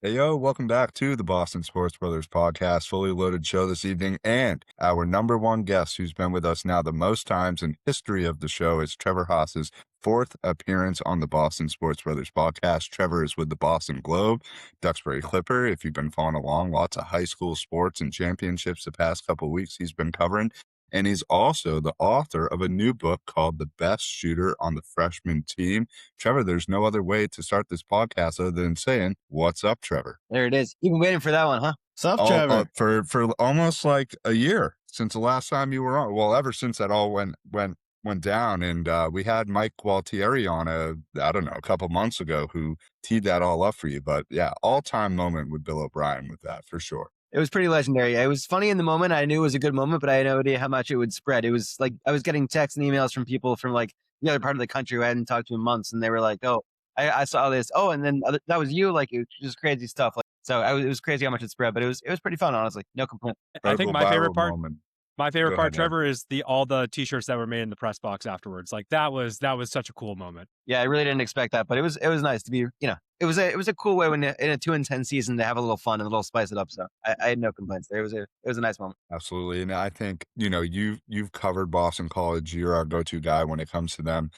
Hey, yo, welcome back to the Boston Sports Brothers podcast, fully loaded show this evening. And our number one guest, who's been with us now the most times in history of the show, is Trevor Haas's fourth appearance on the Boston Sports Brothers podcast. Trevor is with the Boston Globe, Duxbury Clipper. If you've been following along, lots of high school sports and championships the past couple of weeks he's been covering. And he's also the author of a new book called The Best Shooter on the Freshman Team. Trevor, there's no other way to start this podcast other than saying, "What's up, Trevor?" There it is. You've been waiting for that one, huh? What's up, All Trevor? for almost like a year since the last time you were on. Well, ever since that all went down, and we had Mike Gualtieri on a couple months ago who teed that all up for you. But yeah, all-time moment with Bill O'Brien with that for sure. It was pretty legendary. It was funny in the moment. I knew it was a good moment, but I had no idea how much it would spread. It was like I was getting texts and emails from people from like the other part of the country who I hadn't talked to in months, and they were like, "Oh, I saw this. Oh, and then that was you." Like it was just crazy stuff. Like so, it was crazy how much it spread, but it was pretty fun. Honestly, no complaint. I think my favorite part, Moment. my favorite Go part, ahead, Ed. Trevor, is all the t-shirts that were made in the press box afterwards. Like that was such a cool moment. Yeah, I really didn't expect that, but it was nice to be. It was a cool way when in a 2-10 season to have a little fun and a little spice it up. So I had no complaints there. It was a nice moment. Absolutely. And I think, you've covered Boston College. You're our go-to guy when it comes to them.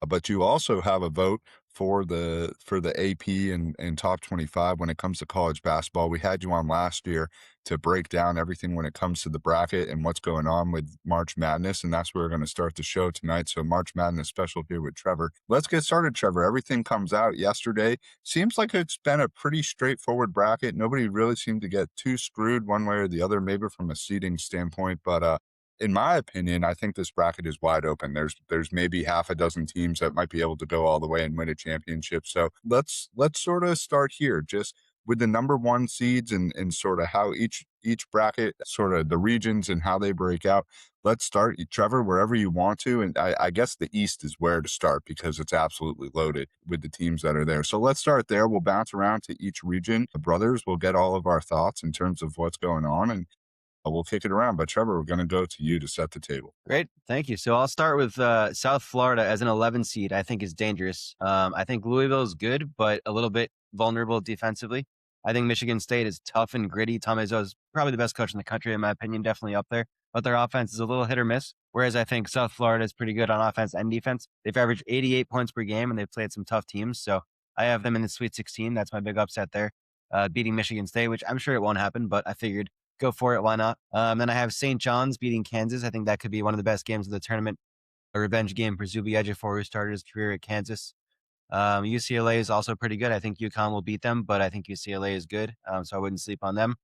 But you also have a vote for the AP and top 25 when it comes to college basketball. We had you on last year to break down everything when it comes to the bracket and what's going on with March Madness. And that's where we're going to start the show tonight. So March Madness special here with Trevor. Let's get started, Trevor. Everything comes out yesterday. Seems like it's been a pretty straightforward bracket. Nobody really seemed to get too screwed one way or the other, maybe from a seeding standpoint. But in my opinion, I think this bracket is wide open. There's maybe half a dozen teams that might be able to go all the way and win a championship. So let's sort of start here, just with the number one seeds and sort of how each bracket, sort of the regions and how they break out. Let's start, Trevor, wherever you want to. And I guess the East is where to start because it's absolutely loaded with the teams that are there. So let's start there. We'll bounce around to each region. The brothers will get all of our thoughts in terms of what's going on, and we'll kick it around. But Trevor, we're going to go to you to set the table. Great. Thank you. So I'll start with South Florida as an 11 seed. I think is dangerous. I think Louisville is good, but a little bit vulnerable defensively. I think Michigan State is tough and gritty. Tom Izzo is probably the best coach in the country, in my opinion, definitely up there. But their offense is a little hit or miss. Whereas I think South Florida is pretty good on offense and defense. They've averaged 88 points per game, and they've played some tough teams. So I have them in the Sweet 16. That's my big upset there, beating Michigan State, which I'm sure it won't happen, but I figured go for it. Why not? Then I have St. John's beating Kansas. I think that could be one of the best games of the tournament. A revenge game for Zuby Ejiofor, who started his career at Kansas. UCLA is also pretty good. I think UConn will beat them, but I think UCLA is good, so I wouldn't sleep on them.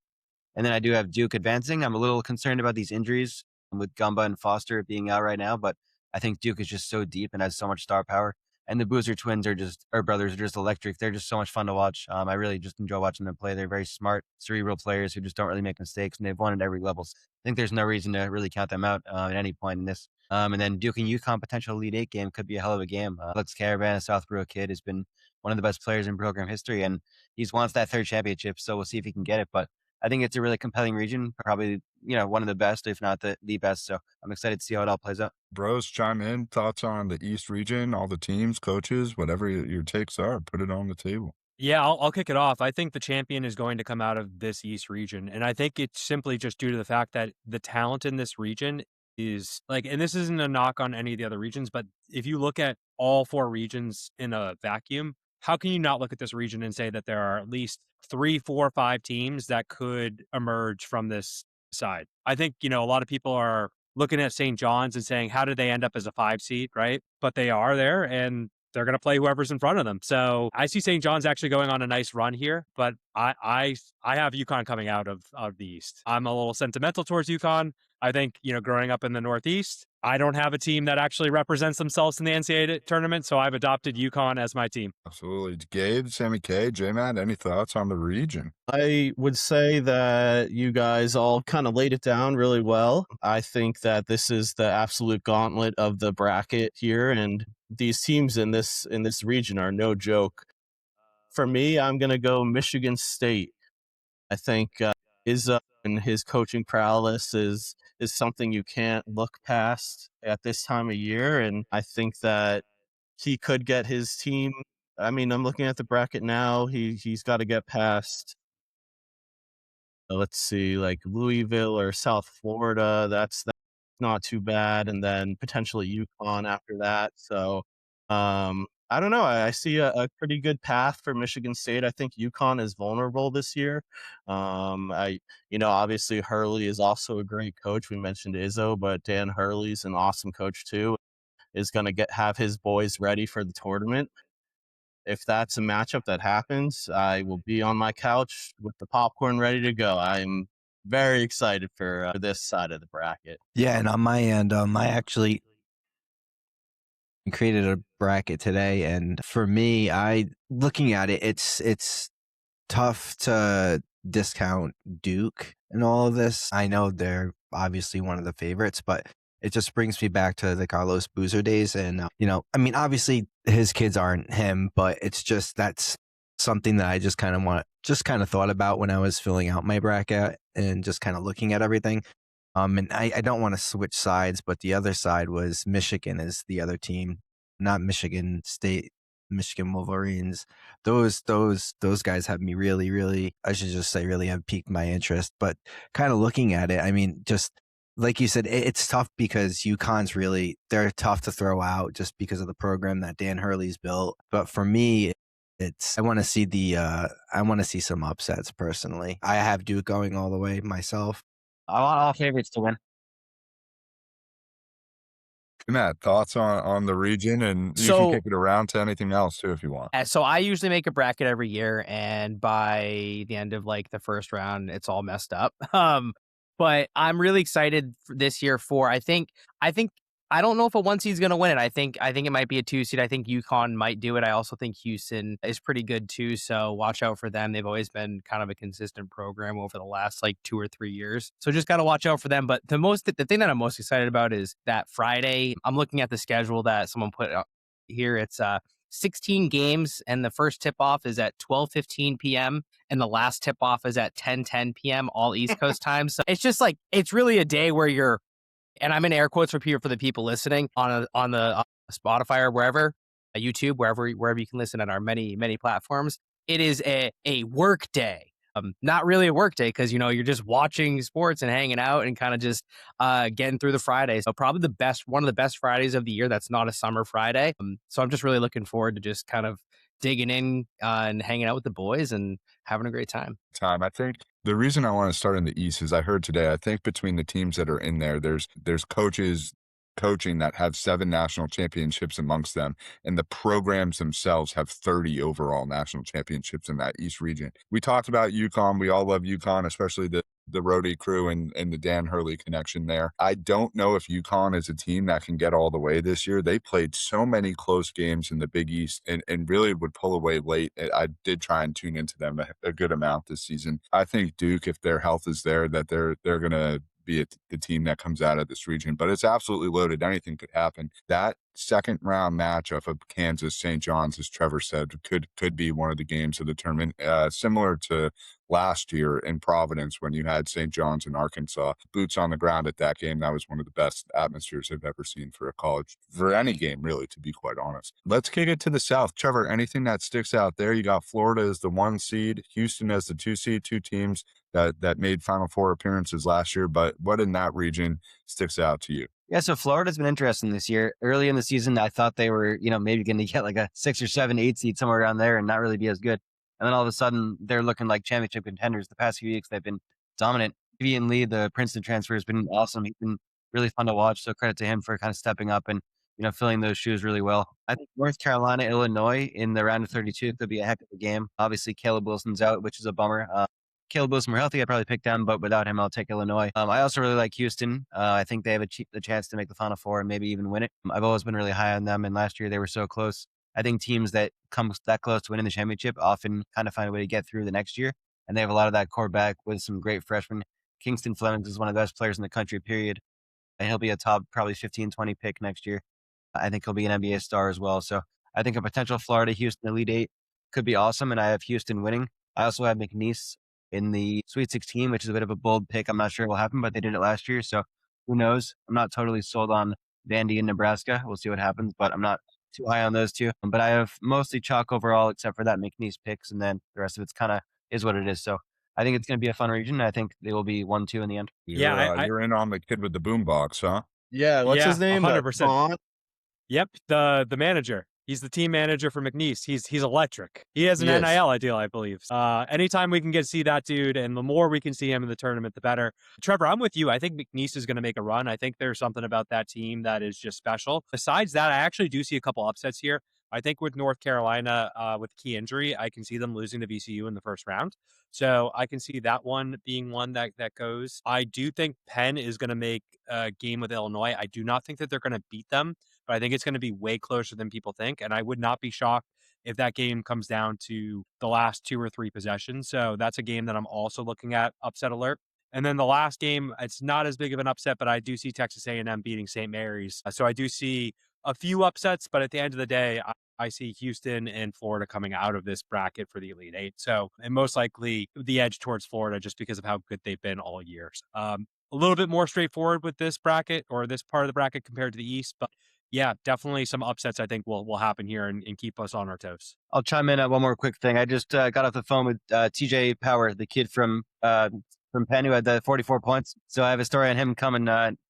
And then I do have Duke advancing. I'm a little concerned about these injuries with Gumba and Foster being out right now, but I think Duke is just so deep and has so much star power. And the Boozer twins our brothers are just electric. They're just so much fun to watch. I really just enjoy watching them play. They're very smart, cerebral players who just don't really make mistakes, and they've won at every level. So I think there's no reason to really count them out at any point in this. And then Duke and UConn potential Elite Eight game could be a hell of a game. Alex Caravan, a Southborough kid, has been one of the best players in program history, and he's wants that third championship. So we'll see if he can get it. But I think it's a really compelling region, probably one of the best, if not the best. So I'm excited to see how it all plays out. Bros, chime in. Thoughts on the East region, all the teams, coaches, whatever your takes are, put it on the table. Yeah, I'll kick it off. I think the champion is going to come out of this East region. And I think it's simply just due to the fact that the talent in this region is like, and this isn't a knock on any of the other regions, but if you look at all four regions in a vacuum, how can you not look at this region and say that there are at least 3, 4, 5 teams that could emerge from this side? I think, a lot of people are looking at St. John's and saying, how did they end up as a 5 seed, right? But they are there, and they're going to play whoever's in front of them. So I see St. John's actually going on a nice run here, but I have UConn coming out of the East. I'm a little sentimental towards UConn. I think, growing up in the Northeast, I don't have a team that actually represents themselves in the NCAA tournament, so I've adopted UConn as my team. Absolutely. Gabe, Sammy K, J-Matt, any thoughts on the region? I would say that you guys all kind of laid it down really well. I think that this is the absolute gauntlet of the bracket here, and these teams in this region are no joke. For me, I'm going to go Michigan State. I think Izzo and his coaching prowess is something you can't look past at this time of year, and I think that he could get his team I mean, I'm looking at the bracket now. He's got to get past, let's see, like Louisville or South Florida. That's not too bad, and then potentially UConn after that. So, I don't know. I see a pretty good path for Michigan State. I think UConn is vulnerable this year. Obviously Hurley is also a great coach. We mentioned Izzo, but Dan Hurley's an awesome coach too. Is going to have his boys ready for the tournament. If that's a matchup that happens, I will be on my couch with the popcorn ready to go. I'm very excited for this side of the bracket. Yeah, and on my end, I actually created a bracket today, and for me, looking at it, it's tough to discount Duke in all of this. I know they're obviously one of the favorites, but it just brings me back to the Carlos Boozer days. And, I mean, obviously his kids aren't him, but it's just, that's something that I just kind of thought about when I was filling out my bracket and just kind of looking at everything. And I don't want to switch sides, but the other side was Michigan is the other team, not Michigan State, Michigan Wolverines. Those guys have me really, really, I should just say really have piqued my interest. But kind of looking at it, I mean, just like you said, it's tough because UConn's they're tough to throw out just because of the program that Dan Hurley's built. But for me, I want to see some upsets personally. I have Duke going all the way myself. I want all favorites to win. Matt, thoughts on the region, and you can kick it around to anything else too if you want. So I usually make a bracket every year, and by the end of like the first round, it's all messed up. But I'm really excited for this year I think I don't know if a 1 seed's going to win it. I think it might be a 2 seed. I think UConn might do it. I also think Houston is pretty good too. So watch out for them. They've always been kind of a consistent program over the last like 2 or 3 years. So just got to watch out for them. But the thing that I'm most excited about is that Friday. I'm looking at the schedule that someone put out here. It's 16 games, and the first tip off is at 12:15 p.m. and the last tip off is at 10:10 p.m. all East Coast time. So it's just like, it's really a day where you're, and I'm in air quotes for the people listening on the Spotify or wherever, YouTube, wherever you can listen on our many platforms. It is a work day. Not really a work day because you're just watching sports and hanging out and kind of just getting through the Friday. So probably one of the best Fridays of the year. That's not a summer Friday. So I'm just really looking forward to just kind of digging in and hanging out with the boys and having a great time. I think the reason I want to start in the East is I heard today, I think between the teams that are in there, there's coaches coaching that have 7 national championships amongst them, and the programs themselves have 30 overall national championships in that East region. We talked about UConn. We all love UConn, especially the Rhodey crew and the Dan Hurley connection there. I don't know if UConn is a team that can get all the way this year. They played so many close games in the Big East and really would pull away late. I did try and tune into them a good amount this season. I think Duke, if their health is there, that they're going to be the team that comes out of this region, but it's absolutely loaded. Anything could happen. That second round matchup of Kansas St. John's, as Trevor said, could be one of the games of the tournament, similar to last year in Providence when you had St. John's and Arkansas. Boots on the ground at that game. That was one of the best atmospheres I've ever seen for any game, really, to be quite honest. Let's kick it to the South. Trevor, anything that sticks out there? You got Florida as the 1 seed, Houston as the 2 seed, 2 teams that made Final Four appearances last year, but what in that region sticks out to you? Yeah, so Florida's been interesting this year. Early in the season, I thought they were, maybe going to get like a 6 or 7, 8 seed somewhere around there and not really be as good. And then all of a sudden, they're looking like championship contenders. The past few weeks, they've been dominant. Vivian Lee, the Princeton transfer, has been awesome. He's been really fun to watch. So credit to him for kind of stepping up and filling those shoes really well. I think North Carolina, Illinois in the round of 32 could be a heck of a game. Obviously, Caleb Wilson's out, which is a bummer. Caleb Wilson were healthy, I'd probably pick them, but without him, I'll take Illinois. I also really like Houston. I think they have the chance to make the Final Four and maybe even win it. I've always been really high on them, and last year they were so close. I think teams that come that close to winning the championship often kind of find a way to get through the next year, and they have a lot of that core back with some great freshmen. Kingston Flemings is one of the best players in the country, period. And he'll be a top probably 15, 20 pick next year. I think he'll be an NBA star as well. So I think a potential Florida-Houston Elite Eight could be awesome, and I have Houston winning. I also have McNeese in the Sweet 16, which is a bit of a bold pick. I'm not sure what will happen, but they did it last year, so who knows? I'm not totally sold on Vandy in Nebraska. We'll see what happens, but I'm not too high on those two. But I have mostly chalk overall, except for that McNeese picks, and then the rest of it's kind of is what it is. So I think it's going to be a fun region. I think they will be 1-2 in the end. Yeah, You're in on the kid with the boombox, huh? Yeah, what's his name? 100%. Vaughn? Yep, the manager. He's the team manager for McNeese. He's electric. He has an Yes. NIL deal, I believe. Anytime we can get to see that dude, and the more we can see him in the tournament, the better. Trevor, I'm with you. I think McNeese is going to make a run. I think there's something about that team that is just special. Besides that, I actually do see a couple upsets here. I think with North Carolina, with key injury, I can see them losing to VCU in the first round. So I can see that one being one that goes. I do think Penn is going to make a game with Illinois. I do not think that they're going to beat them, but I think it's going to be way closer than people think. And I would not be shocked if that game comes down to the last 2 or 3 possessions. So that's a game that I'm also looking at, upset alert. And then the last game, it's not as big of an upset, but I do see Texas A&M beating St. Mary's. So I do see a few upsets, but at the end of the day, I see Houston and Florida coming out of this bracket for the Elite Eight. So, and most likely the edge towards Florida just because of how good they've been all year. A little bit more straightforward with this bracket or this part of the bracket compared to the East, but yeah, definitely some upsets I think will happen here and keep us on our toes. I'll chime in on one more quick thing. I just got off the phone with TJ Power, the kid from Penn who had the 44 points. So I have a story on him coming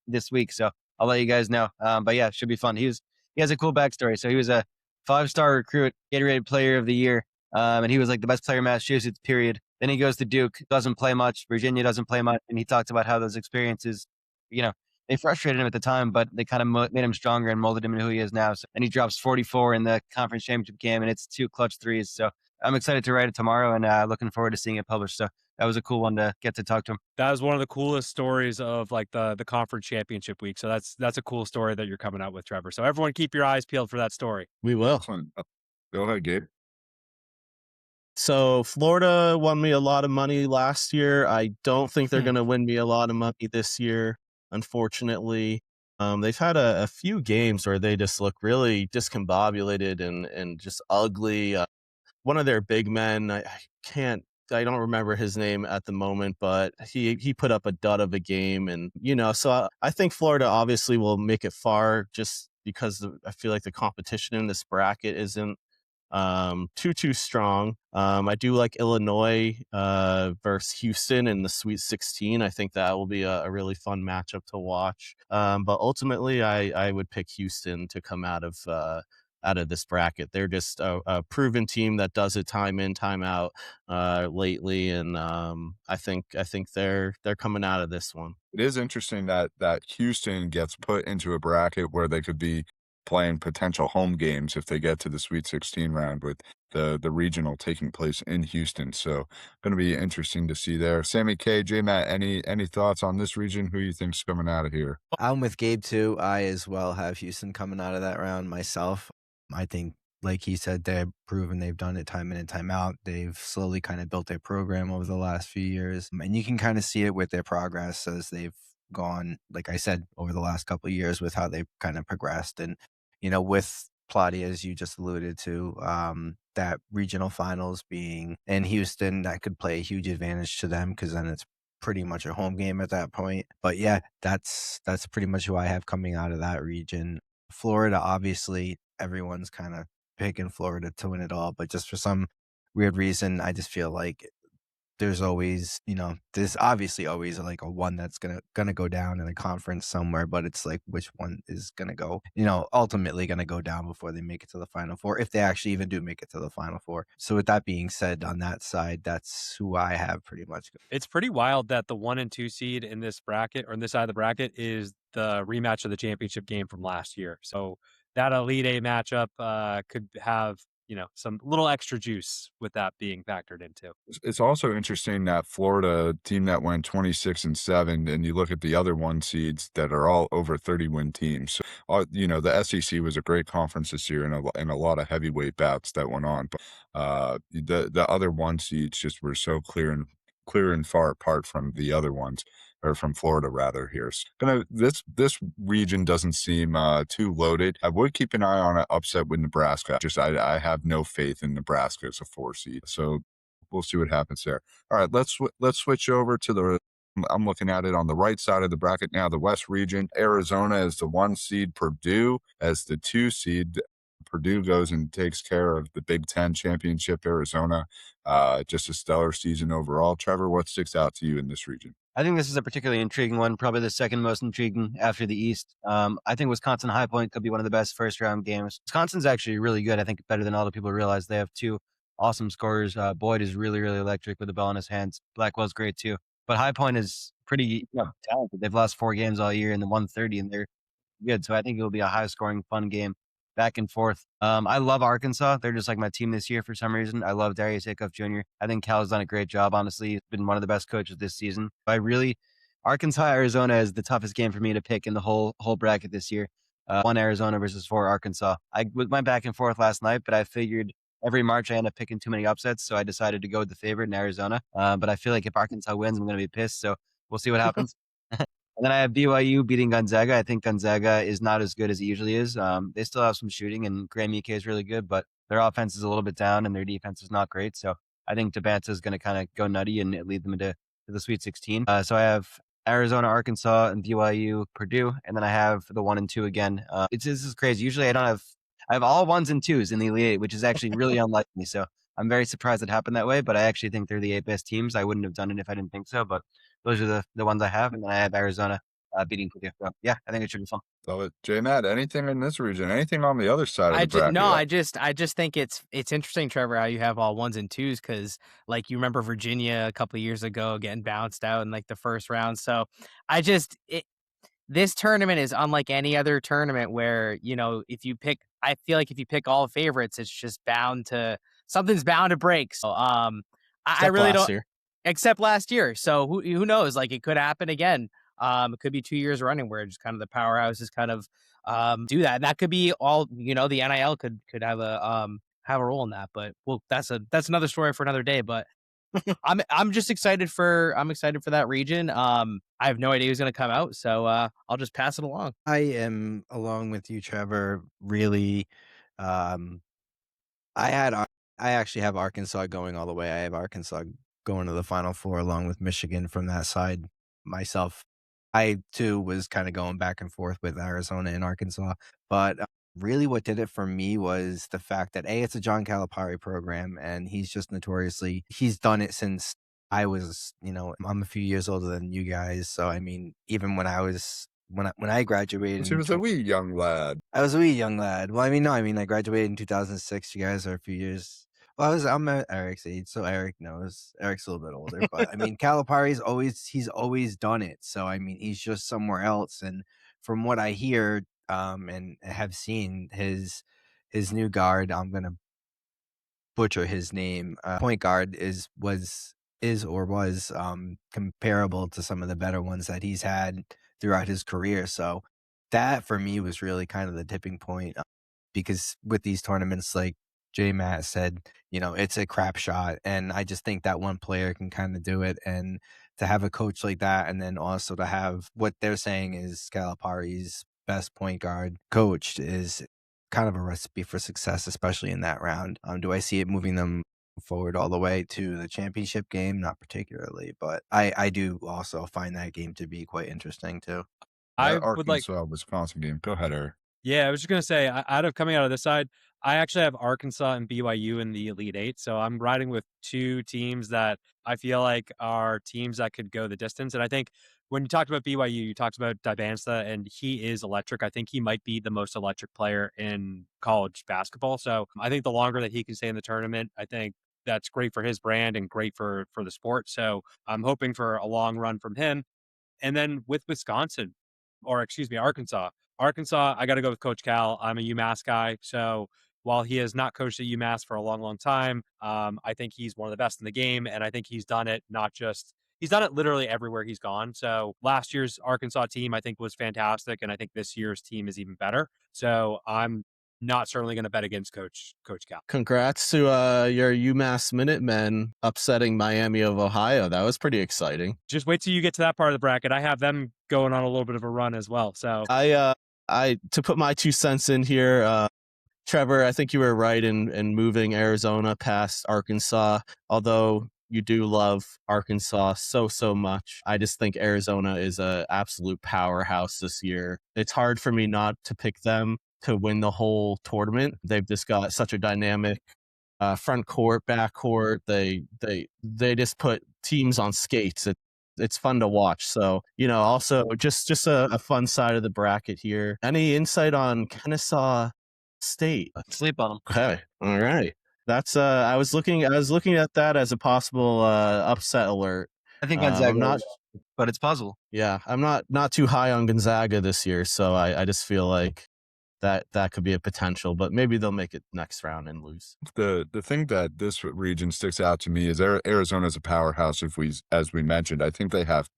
this week. So I'll let you guys know. But yeah, it should be fun. He has a cool backstory. So he was a 5-star recruit, Gatorade Player of the Year, and he was like the best player in Massachusetts, period. Then he goes to Duke, doesn't play much. Virginia doesn't play much. And he talked about how those experiences, they frustrated him at the time, but they kind of made him stronger and molded him into who he is now. So, and he drops 44 in the conference championship game, and it's 2 clutch threes. So I'm excited to write it tomorrow and looking forward to seeing it published. So that was a cool one to get to talk to him. That was one of the coolest stories of like the conference championship week. So that's a cool story that you're coming out with, Trevor. So everyone keep your eyes peeled for that story. We will. Excellent. Go ahead, Gabe. So Florida won me a lot of money last year. I don't think they're going to win me a lot of money this year, unfortunately. They've had a few games where they just look really discombobulated and just ugly. One of their big men, I don't remember his name at the moment, but he put up a dud of a game. And, so I think Florida obviously will make it far just because I feel like the competition in this bracket isn't too strong. I do like Illinois versus Houston in the Sweet 16. I think that will be a really fun matchup to watch. But ultimately, I would pick Houston to come out of this bracket. They're just a proven team that does it time in, time out lately, and I think they're coming out of this one. It is interesting that Houston gets put into a bracket where they could be playing potential home games if they get to the Sweet 16 round with the regional taking place in Houston. So going to be interesting to see there. Sammy K, J Matt, any thoughts on this region? Who you think's coming out of here? I'm with Gabe too. I as well have Houston coming out of that round myself. I think, like he said, they've proven they've done it time in and time out. They've slowly kind of built their program over the last few years. And you can kind of see it with their progress as they've gone, like I said, over the last couple of years with how they've kind of progressed. And, with Plotty, as you just alluded to, that regional finals being in Houston, that could play a huge advantage to them because then it's pretty much a home game at that point. But yeah, that's pretty much who I have coming out of that region. Florida, obviously, everyone's kind of picking Florida to win it all, but just for some weird reason, I just feel like there's always, there's obviously always like a one that's gonna go down in a conference somewhere, but it's like which one is gonna go, ultimately gonna go down before they make it to the Final Four, if they actually even do make it to the Final Four. So with that being said, on that side, that's who I have pretty much. It's pretty wild that the 1 and 2 seed in this bracket or in this side of the bracket is the rematch of the championship game from last year. So that Elite Eight matchup could have some little extra juice with that being factored into. It's also interesting that Florida team that went 26-7, and you look at the other 1 seeds that are all over 30-win teams. So, the SEC was a great conference this year, and a lot of heavyweight bouts that went on. But the other 1 seeds just were so clear and far apart from the other ones. Or from Florida rather here. So this region doesn't seem too loaded. I would keep an eye on an upset with Nebraska. I have no faith in Nebraska as a 4 seed. So we'll see what happens there. All right, let's switch over to I'm looking at it on the right side of the bracket now, the West region. Arizona is the 1 seed, Purdue as the 2 seed. Purdue goes and takes care of the Big Ten championship, Arizona. Just a stellar season overall. Trevor, what sticks out to you in this region? I think this is a particularly intriguing one, probably the second most intriguing after the East. I think Wisconsin High Point could be one of the best first-round games. Wisconsin's actually really good. I think better than all the people realize. They have two awesome scorers. Boyd is really, really electric with the ball in his hands. Blackwell's great too. But High Point is pretty talented. They've lost 4 games all year in the 130, and they're good. So I think it'll be a high-scoring, fun game, back and forth. I love Arkansas. They're just like my team this year for some reason. I love Darius Acuff Jr. I think Cal's done a great job, honestly. He's been one of the best coaches this season. Arkansas, Arizona is the toughest game for me to pick in the whole bracket this year. 1 Arizona versus 4 Arkansas. I went back and forth last night, but I figured every March I end up picking too many upsets, so I decided to go with the favorite in Arizona. But I feel like if Arkansas wins, I'm going to be pissed, so we'll see what happens. And then I have BYU beating Gonzaga. I think Gonzaga is not as good as it usually is. They still have some shooting, and Graham Ike is really good, but their offense is a little bit down, and their defense is not great. So I think Tabanta is going to kind of go nutty and lead them to the Sweet 16. So I have Arizona, Arkansas, and BYU, Purdue, and then I have the 1 and 2 again. This is crazy. Usually I have all 1s and 2s in the Elite Eight, which is actually really unlikely. So I'm very surprised it happened that way, but I actually think they're the 8 best teams. I wouldn't have done it if I didn't think so, but those are the ones I have, and then I have Arizona beating Purdue. So, yeah, I think it should be fun. Love it. J-Matt, anything in this region? Anything on the other side of the bracket? I just think it's interesting, Trevor, how you have all 1s and 2s, because like you remember Virginia a couple of years ago getting bounced out in like the first round. So this tournament is unlike any other tournament where, I feel like if you pick all favorites, it's just something's bound to break. So I really don't, except last year. So who knows? Like it could happen again. It could be 2 years running where just kind of the powerhouses kind of do that. And that could be all, the NIL could have a role in that. But that's another story for another day. But I'm excited for that region. I have no idea who's going to come out, so I'll just pass it along. I am along with you, Trevor. Really, I actually have Arkansas going all the way. I have Arkansas going to the Final Four along with Michigan from that side. Myself, I too was kind of going back and forth with Arizona and Arkansas, but really what did it for me was the fact that it's a John Calipari program, and he's done it since I was, I'm a few years older than you guys. So, I mean, even when I graduated, He was a wee young lad. I was a wee young lad. Well, I graduated in 2006. You guys are a few years. Well, I'm at Eric's age, so Eric knows. Eric's a little bit older, but I mean, Calipari's he's always done it. So, I mean, he's just somewhere else. And from what I hear, and have seen his new guard, I'm gonna butcher his name. Point guard was comparable to some of the better ones that he's had throughout his career. So that for me was really kind of the tipping point, because with these tournaments, like J Matt said, it's a crap shot, and I just think that one player can kind of do it. And to have a coach like that, and then also to have what they're saying is Calipari's best point guard coached, is kind of a recipe for success, especially in that round. Do I see it moving them forward all the way to the championship game? Not particularly, but I do also find that game to be quite interesting too. Arkansas, Wisconsin game. Go ahead, Eric. Yeah, I was just going to say, coming out of this side, I actually have Arkansas and BYU in the Elite Eight. So I'm riding with 2 teams that I feel like are teams that could go the distance. And I think when you talked about BYU, you talked about Dibanza, and he is electric. I think he might be the most electric player in college basketball. So I think the longer that he can stay in the tournament, I think that's great for his brand and great for the sport. So I'm hoping for a long run from him. And then with Arkansas. Arkansas, I got to go with Coach Cal. I'm a UMass guy. So while he has not coached at UMass for a long, long time, I think he's one of the best in the game. And I think he's done it he's done it literally everywhere he's gone. So last year's Arkansas team, I think, was fantastic. And I think this year's team is even better. So I'm not certainly going to bet against Coach Cal. Congrats to your UMass Minutemen upsetting Miami of Ohio. That was pretty exciting. Just wait till you get to that part of the bracket. I have them going on a little bit of a run as well. So I to put my 2 cents in here, Trevor, I think you were right in moving Arizona past Arkansas, although you do love Arkansas so much. I just think Arizona is an absolute powerhouse this year. It's hard for me not to pick them. to win the whole tournament. They've just got such a dynamic front court, back court. They just put teams on skates. It's fun to watch. So, also just a fun side of the bracket here. Any insight on Kennesaw State? Sleep on them. Okay. All right. That's I was looking at that as a possible upset alert. I think Gonzaga, I'm not, but it's possible. yeah, I'm not too high on Gonzaga this year, so I just feel like that could be a potential, but maybe they'll make it next round and lose. The thing that this region sticks out to me is Arizona's a powerhouse. As we mentioned, I think they have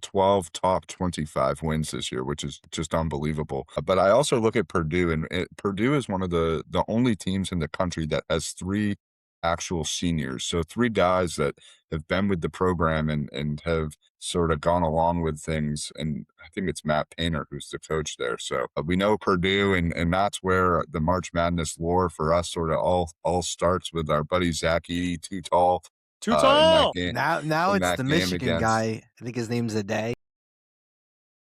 12 top 25 wins this year, which is just unbelievable. But I also look at Purdue, and Purdue is one of the only teams in the country that has 3 actual seniors. So 3 guys that have been with the program and have sort of gone along with things. And I think it's Matt Painter who's the coach there. So we know Purdue, and that's where the March Madness lore for us sort of all starts with our buddy Zach Edey, too tall. Too tall. Now it's the Michigan guy. I think his name's Aday.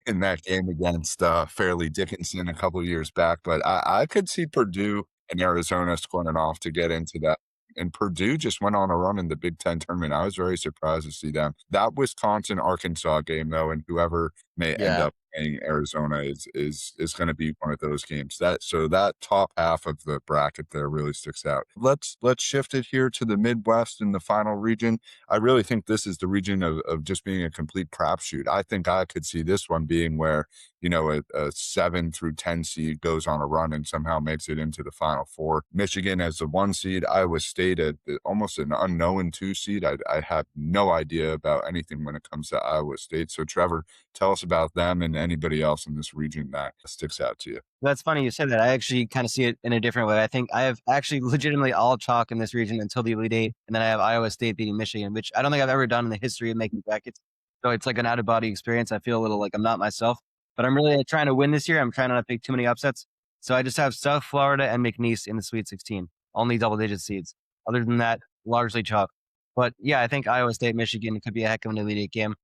In that game against Fairleigh Dickinson a couple of years back. But I could see Purdue and Arizona squinting off to get into that. And Purdue just went on a run in the Big Ten tournament. I was very surprised to see them. That Wisconsin-Arkansas game, though, and whoever may end up playing Arizona is going to be one of those games. That top half of the bracket there really sticks out. Let's shift it here to the Midwest in the final region. I really think this is the region of just being a complete crapshoot. I think I could see this one being where a 7 through 10 seed goes on a run and somehow makes it into the Final Four. Michigan as the 1 seed, Iowa State at almost an unknown 2 seed. I have no idea about anything when it comes to Iowa State. So Trevor, tell us about them and anybody else in this region that sticks out to you. That's funny you said that. I actually kind of see it in a different way. I think I have actually legitimately all chalk in this region until the Elite Eight, and then I have Iowa State beating Michigan, which I don't think I've ever done in the history of making brackets. So it's like an out-of-body experience. I feel a little like I'm not myself. But I'm really trying to win this year. I'm trying not to pick too many upsets. So I just have South Florida and McNeese in the Sweet 16. Only double-digit seeds. Other than that, largely chalk. But yeah, I think Iowa State, Michigan could be a heck of an Elite Eight game.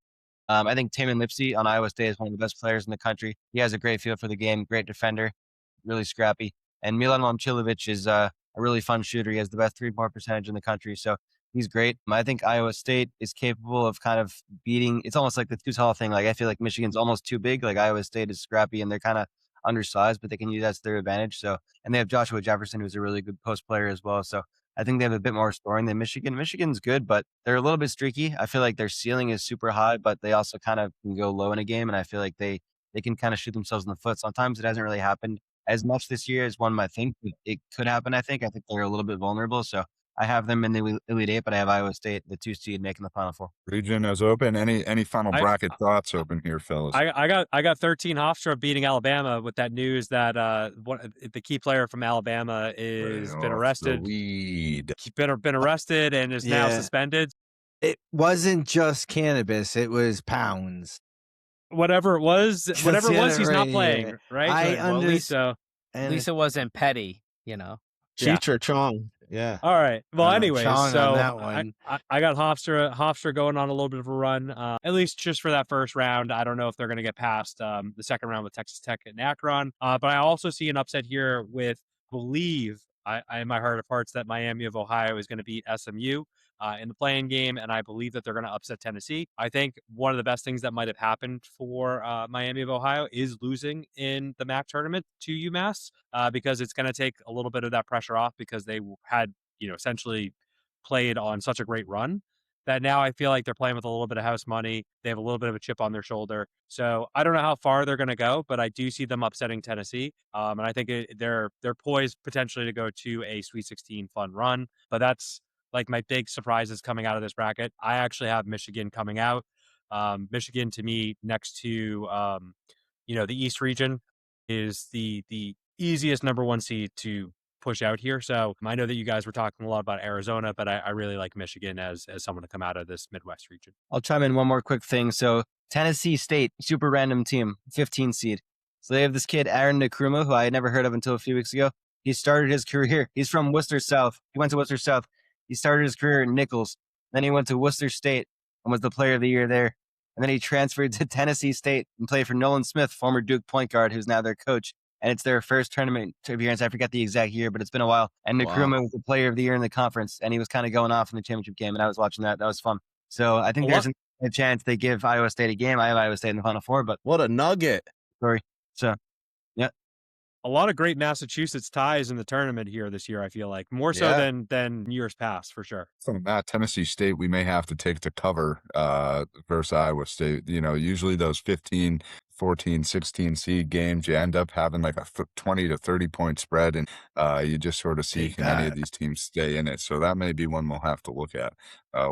I think Tamin Lipsey on Iowa State is one of the best players in the country. He has a great feel for the game, great defender, really scrappy. And Milan Momcilovic is a really fun shooter. He has the best three-point percentage in the country. So he's great. I think Iowa State is capable of kind of beating. It's almost like the too tall thing. Like I feel like Michigan's almost too big. Like Iowa State is scrappy and they're kind of undersized, but they can use that to their advantage. So, and they have Joshua Jefferson, who's a really good post player as well. So I think they have a bit more scoring than Michigan. Michigan's good, but they're a little bit streaky. I feel like their ceiling is super high, but they also kind of can go low in a game. And I feel like they can kind of shoot themselves in the foot. Sometimes it hasn't really happened as much this year as one might think, but it could happen. I think they're a little bit vulnerable. So I have them in the Elite Eight, but I have Iowa State, the 2 seed, making the Final Four. Region is open. Any final bracket thoughts open here, fellas? I got 13 Hofstra beating Alabama with that news that the key player from Alabama is been arrested. He's been arrested and is now suspended. It wasn't just cannabis; it was pounds. Whatever it was, he's not playing. Right? At least it wasn't petty, Cheech or Chong. Yeah. All right. Well, anyway, so I got Hofstra going on a little bit of a run, at least just for that first round. I don't know if they're going to get past the second round with Texas Tech and Akron. But I also see an upset here with, I in my heart of hearts that Miami of Ohio is going to beat SMU in the playing game, and I believe that they're going to upset Tennessee. I think one of the best things that might have happened for Miami of Ohio is losing in the MAC tournament to UMass because it's going to take a little bit of that pressure off because they had, essentially played on such a great run that now I feel like they're playing with a little bit of house money. They have a little bit of a chip on their shoulder. So I don't know how far they're going to go, but I do see them upsetting Tennessee. And I think they're poised potentially to go to a Sweet 16 fun run. But that's like my big surprises coming out of this bracket. I actually have Michigan coming out. Michigan to me next to, the East region is the easiest number 1 seed to push out here. So I know that you guys were talking a lot about Arizona, but I really like Michigan as someone to come out of this Midwest region. I'll chime in one more quick thing. So Tennessee State, super random team, 15 seed. So they have this kid, Aaron Nkrumah, who I had never heard of until a few weeks ago. He started his career. He's from Worcester South. He went to Worcester South. He started his career at Nichols. Then he went to Worcester State and was the player of the year there. And then he transferred to Tennessee State and played for Nolan Smith, former Duke point guard, who's now their coach. and it's their first tournament appearance. I forget the exact year, but it's been a while. And Wow. Nkrumah was the player of the year in the conference, and he was kind of going off in the championship game, and I was watching that. That was fun. So I think there's a chance they give Iowa State a game. I have Iowa State in the Final Four, but What a nugget. sorry. So, yeah. A lot of great Massachusetts ties in the tournament here this year, I feel like. More so than years past, for sure. From that, Tennessee State, we may have to take to cover versus Iowa State. You know, usually those 15, 14, 16 seed games, you end up having like a 20 to 30 point spread, and you just sort of see, can any of these teams stay in it? So that may be one we'll have to look at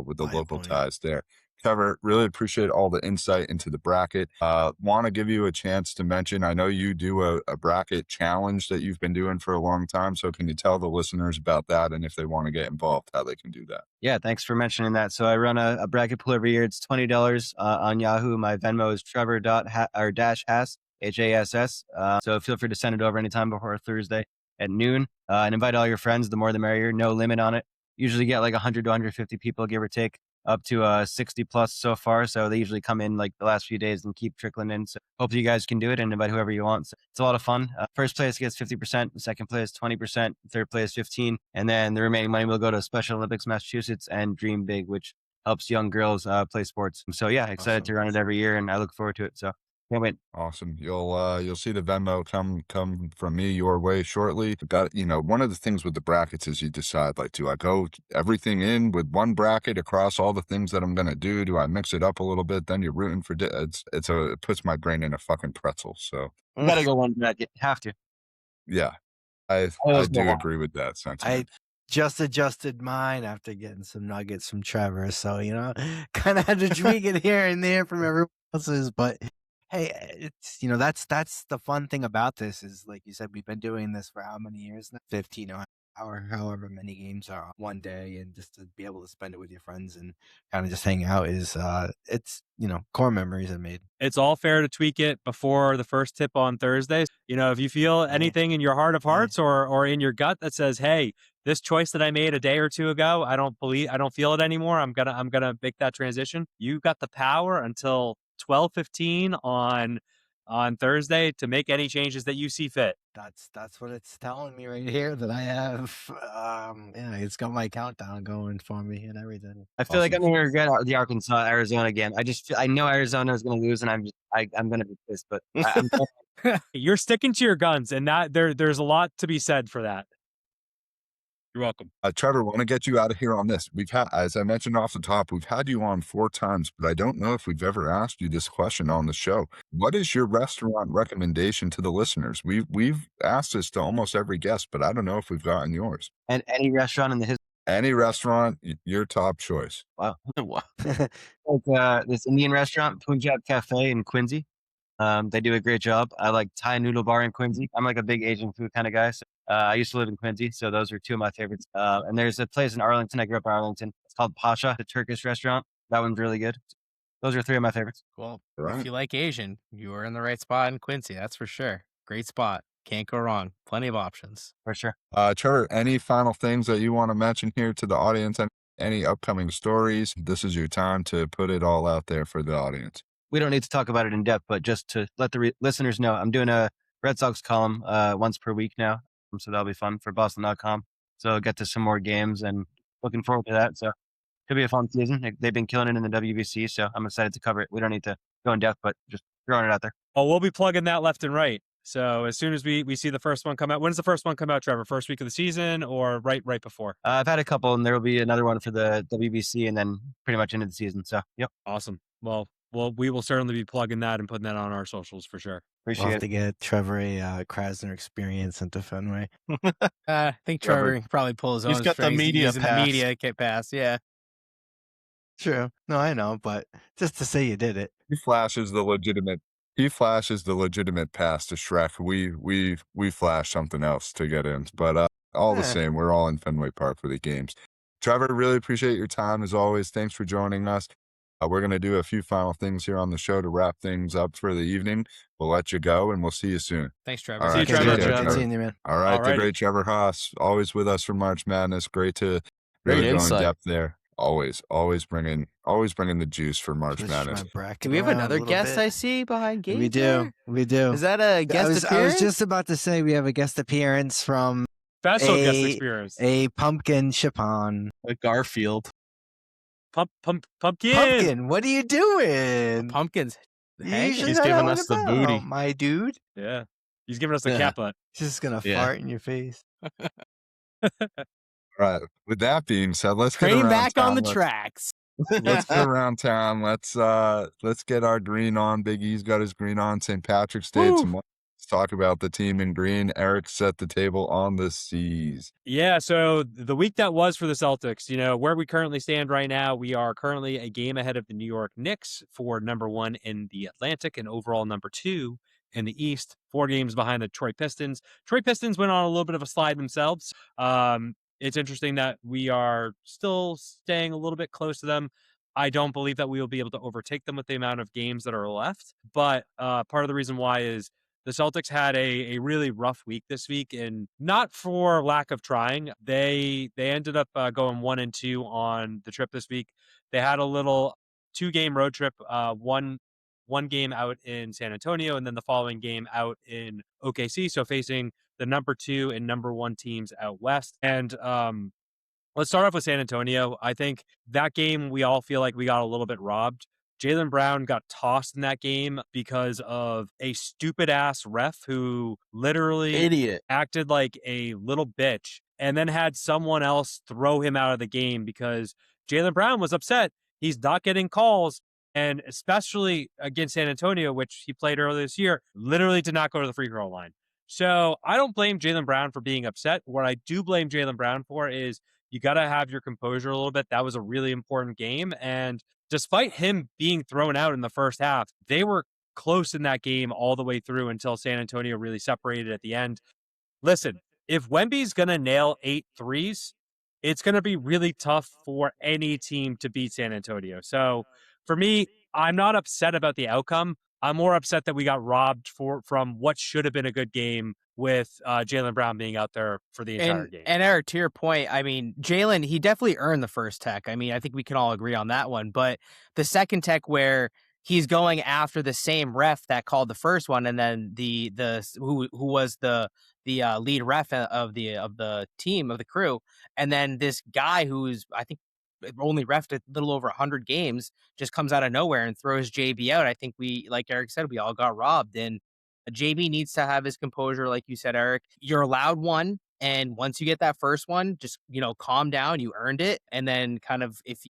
with the local ties there. Trevor, really appreciate all the insight into the bracket. Want to give you a chance to mention, I know you do a bracket challenge that you've been doing for a long time. So can you tell the listeners about that, and if they want to get involved, how they can do that? Yeah, thanks for mentioning that. So I run a bracket pool every year. It's $20 on Yahoo. My Venmo is Trevor.Hass, HASS. So feel free to send it over anytime before Thursday at noon, and invite all your friends. The more the merrier. No limit on it. Usually get like 100 to 150 people, give or take, up to 60 plus so far. So they usually come in like the last few days and keep trickling in. So hopefully you guys can do it and invite whoever you want. So it's a lot of fun. First place gets 50%, second place 20%, third place 15%, and then the remaining money will go to Special Olympics Massachusetts and Dream Big, which helps young girls play sports. So yeah, excited to run it every year, and I look forward to it. So can't wait. Awesome. You'll see the Venmo come from me your way shortly. Got, you know, one of the things with the brackets is you decide, like, do I go everything in with one bracket across all the things that I'm gonna do? Do I mix it up a little bit? Then you're rooting for it puts my brain in a fucking pretzel. So You gotta go one bracket. Have to. yeah, I do agree with that sentiment. I just adjusted mine after getting some nuggets from Trevor, so kind of had to tweak it here and there from everyone else's. But hey, it's that's the fun thing about this is, like you said, we've been doing this for how many years now? 15 or however many games are one day, and just to be able to spend it with your friends and kind of just hang out is it's core memories are made. It's all fair to tweak it before the first tip on Thursday. If you feel anything in your heart of hearts or in your gut that says, hey, this choice that I made a day or two ago, I don't feel it anymore. I'm gonna make that transition. You got the power until 12:15 on Thursday to make any changes that you see fit. That's what it's telling me right here, that I have it's got my countdown going for me and everything. I feel like I'm gonna regret the Arkansas Arizona game. I know Arizona is gonna lose, and I'm gonna be pissed, but I'm You're sticking to your guns, and that there's a lot to be said for that. You're welcome. Trevor, want to get you out of here on this. We've had, as I mentioned off the top, we've had you on 4 times, but I don't know if we've ever asked you this question on the show. What is your restaurant recommendation to the listeners? We've asked this to almost every guest, but I don't know if we've gotten yours. And any restaurant in the history. Any restaurant, your top choice. Wow. Like this Indian restaurant, Punjab Cafe in Quincy. They do a great job. I like Thai Noodle Bar in Quincy. I'm like a big Asian food kind of guy. So, I used to live in Quincy, so those are 2 of my favorites. And there's a place in Arlington. I grew up in Arlington. It's called Pasha, the Turkish restaurant. That one's really good. Those are 3 of my favorites. Well, Right. if you like Asian, you are in the right spot in Quincy. That's for sure. Great spot. Can't go wrong. Plenty of options. For sure. Trevor, any final things that you want to mention here to the audience? Any upcoming stories? This is your time to put it all out there for the audience. We don't need to talk about it in depth, but just to let the listeners know, I'm doing a Red Sox column once per week now. So that'll be fun for Boston.com. So I'll get to some more games and looking forward to that. So could be a fun season. They've been killing it in the WBC, so I'm excited to cover it. We don't need to go in depth, but just throwing it out there. Oh, we'll be plugging that left and right. So as soon as we see the first one come out, when does the first one come out, Trevor? First week of the season or right before? I've had a couple, and there will be another one for the WBC, and then pretty much into the season. So, yep. Awesome. Well, we will certainly be plugging that and putting that on our socials for sure. Appreciate We'll have it. to get Trevor a Krasner experience into Fenway. I think Trevor can probably pull his own. He's got the strings media using pass. The media pass, yeah. True. No, I know, but just to say you did it. He flashes the legitimate pass to Shrek. We flash something else to get in, but all the same, we're all in Fenway Park for the games. Trevor, really appreciate your time as always. Thanks for joining us. We're going to do a few final things here on the show to wrap things up for the evening. We'll let you go, and we'll see you soon. Thanks, Trevor. All See you, right. Trevor. Take care, Good Trevor. seeing you, man. All right, the Alrighty. great Trevor Haas, always with us for March Madness. Great to Great really go in insight. depth there. Always bringing the juice for March Push Madness. my bracket Do we have around another a little guest bit. I see behind Gabe? We do. there? We do. Is that a guest I was appearance? just about to say we have a guest appearance from Special guest experience. a pumpkin chipon. Like Garfield. Pumpkin. Pumpkin, what are you doing? Pumpkins. You Hanging. usually He's know giving how us to the know, booty. my dude. Yeah. He's giving us the Yeah. cat butt. He's just gonna Yeah. fart in your face. All right. With that being said, let's get Train around back town. on the Let's- tracks. Let's get around town. Let's get our green on. Big E's got his green on. St. Patrick's Day Woo. tomorrow. Let's talk about the team in green. Eric set the table on the C's. Yeah, so the week that was for the Celtics, where we currently stand right now, we are currently a game ahead of the New York Knicks for number 1 in the Atlantic and overall number 2 in the East, 4 games behind the Detroit Pistons. Detroit Pistons went on a little bit of a slide themselves. It's interesting that we are still staying a little bit close to them. I don't believe that we will be able to overtake them with the amount of games that are left. But part of the reason why is the Celtics had a really rough week this week, and not for lack of trying. They ended up going 1-2 on the trip this week. They had a little 2-game road trip, one game out in San Antonio, and then the following game out in OKC. So facing the number 2 and number 1 teams out west. And let's start off with San Antonio. I think that game, we all feel like we got a little bit robbed. Jaylen Brown got tossed in that game because of a stupid ass ref who literally Idiot. acted like a little bitch and then had someone else throw him out of the game because Jaylen Brown was upset. He's not getting calls. And especially against San Antonio, which he played earlier this year, literally did not go to the free throw line. So I don't blame Jaylen Brown for being upset. What I do blame Jaylen Brown for is you got to have your composure a little bit. That was a really important game. And despite him being thrown out in the first half, they were close in that game all the way through until San Antonio really separated at the end. Listen, if Wemby's going to nail 8 threes, it's going to be really tough for any team to beat San Antonio. So for me, I'm not upset about the outcome. I'm more upset that we got robbed from what should have been a good game with Jaylen Brown being out there for the entire game. And Eric, to your point, I mean, Jaylen, he definitely earned the first tech. I mean, I think we can all agree on that one. But the second tech where he's going after the same ref that called the first one, and then the who was the lead ref of the team, of the crew, and then this guy who's, I think, only refed a little over 100 games, just comes out of nowhere and throws JB out. I think we, like Eric said, we all got robbed. And JB needs to have his composure, like you said, Eric. You're allowed one, and once you get that first one, just calm down. You earned it, and then kind of if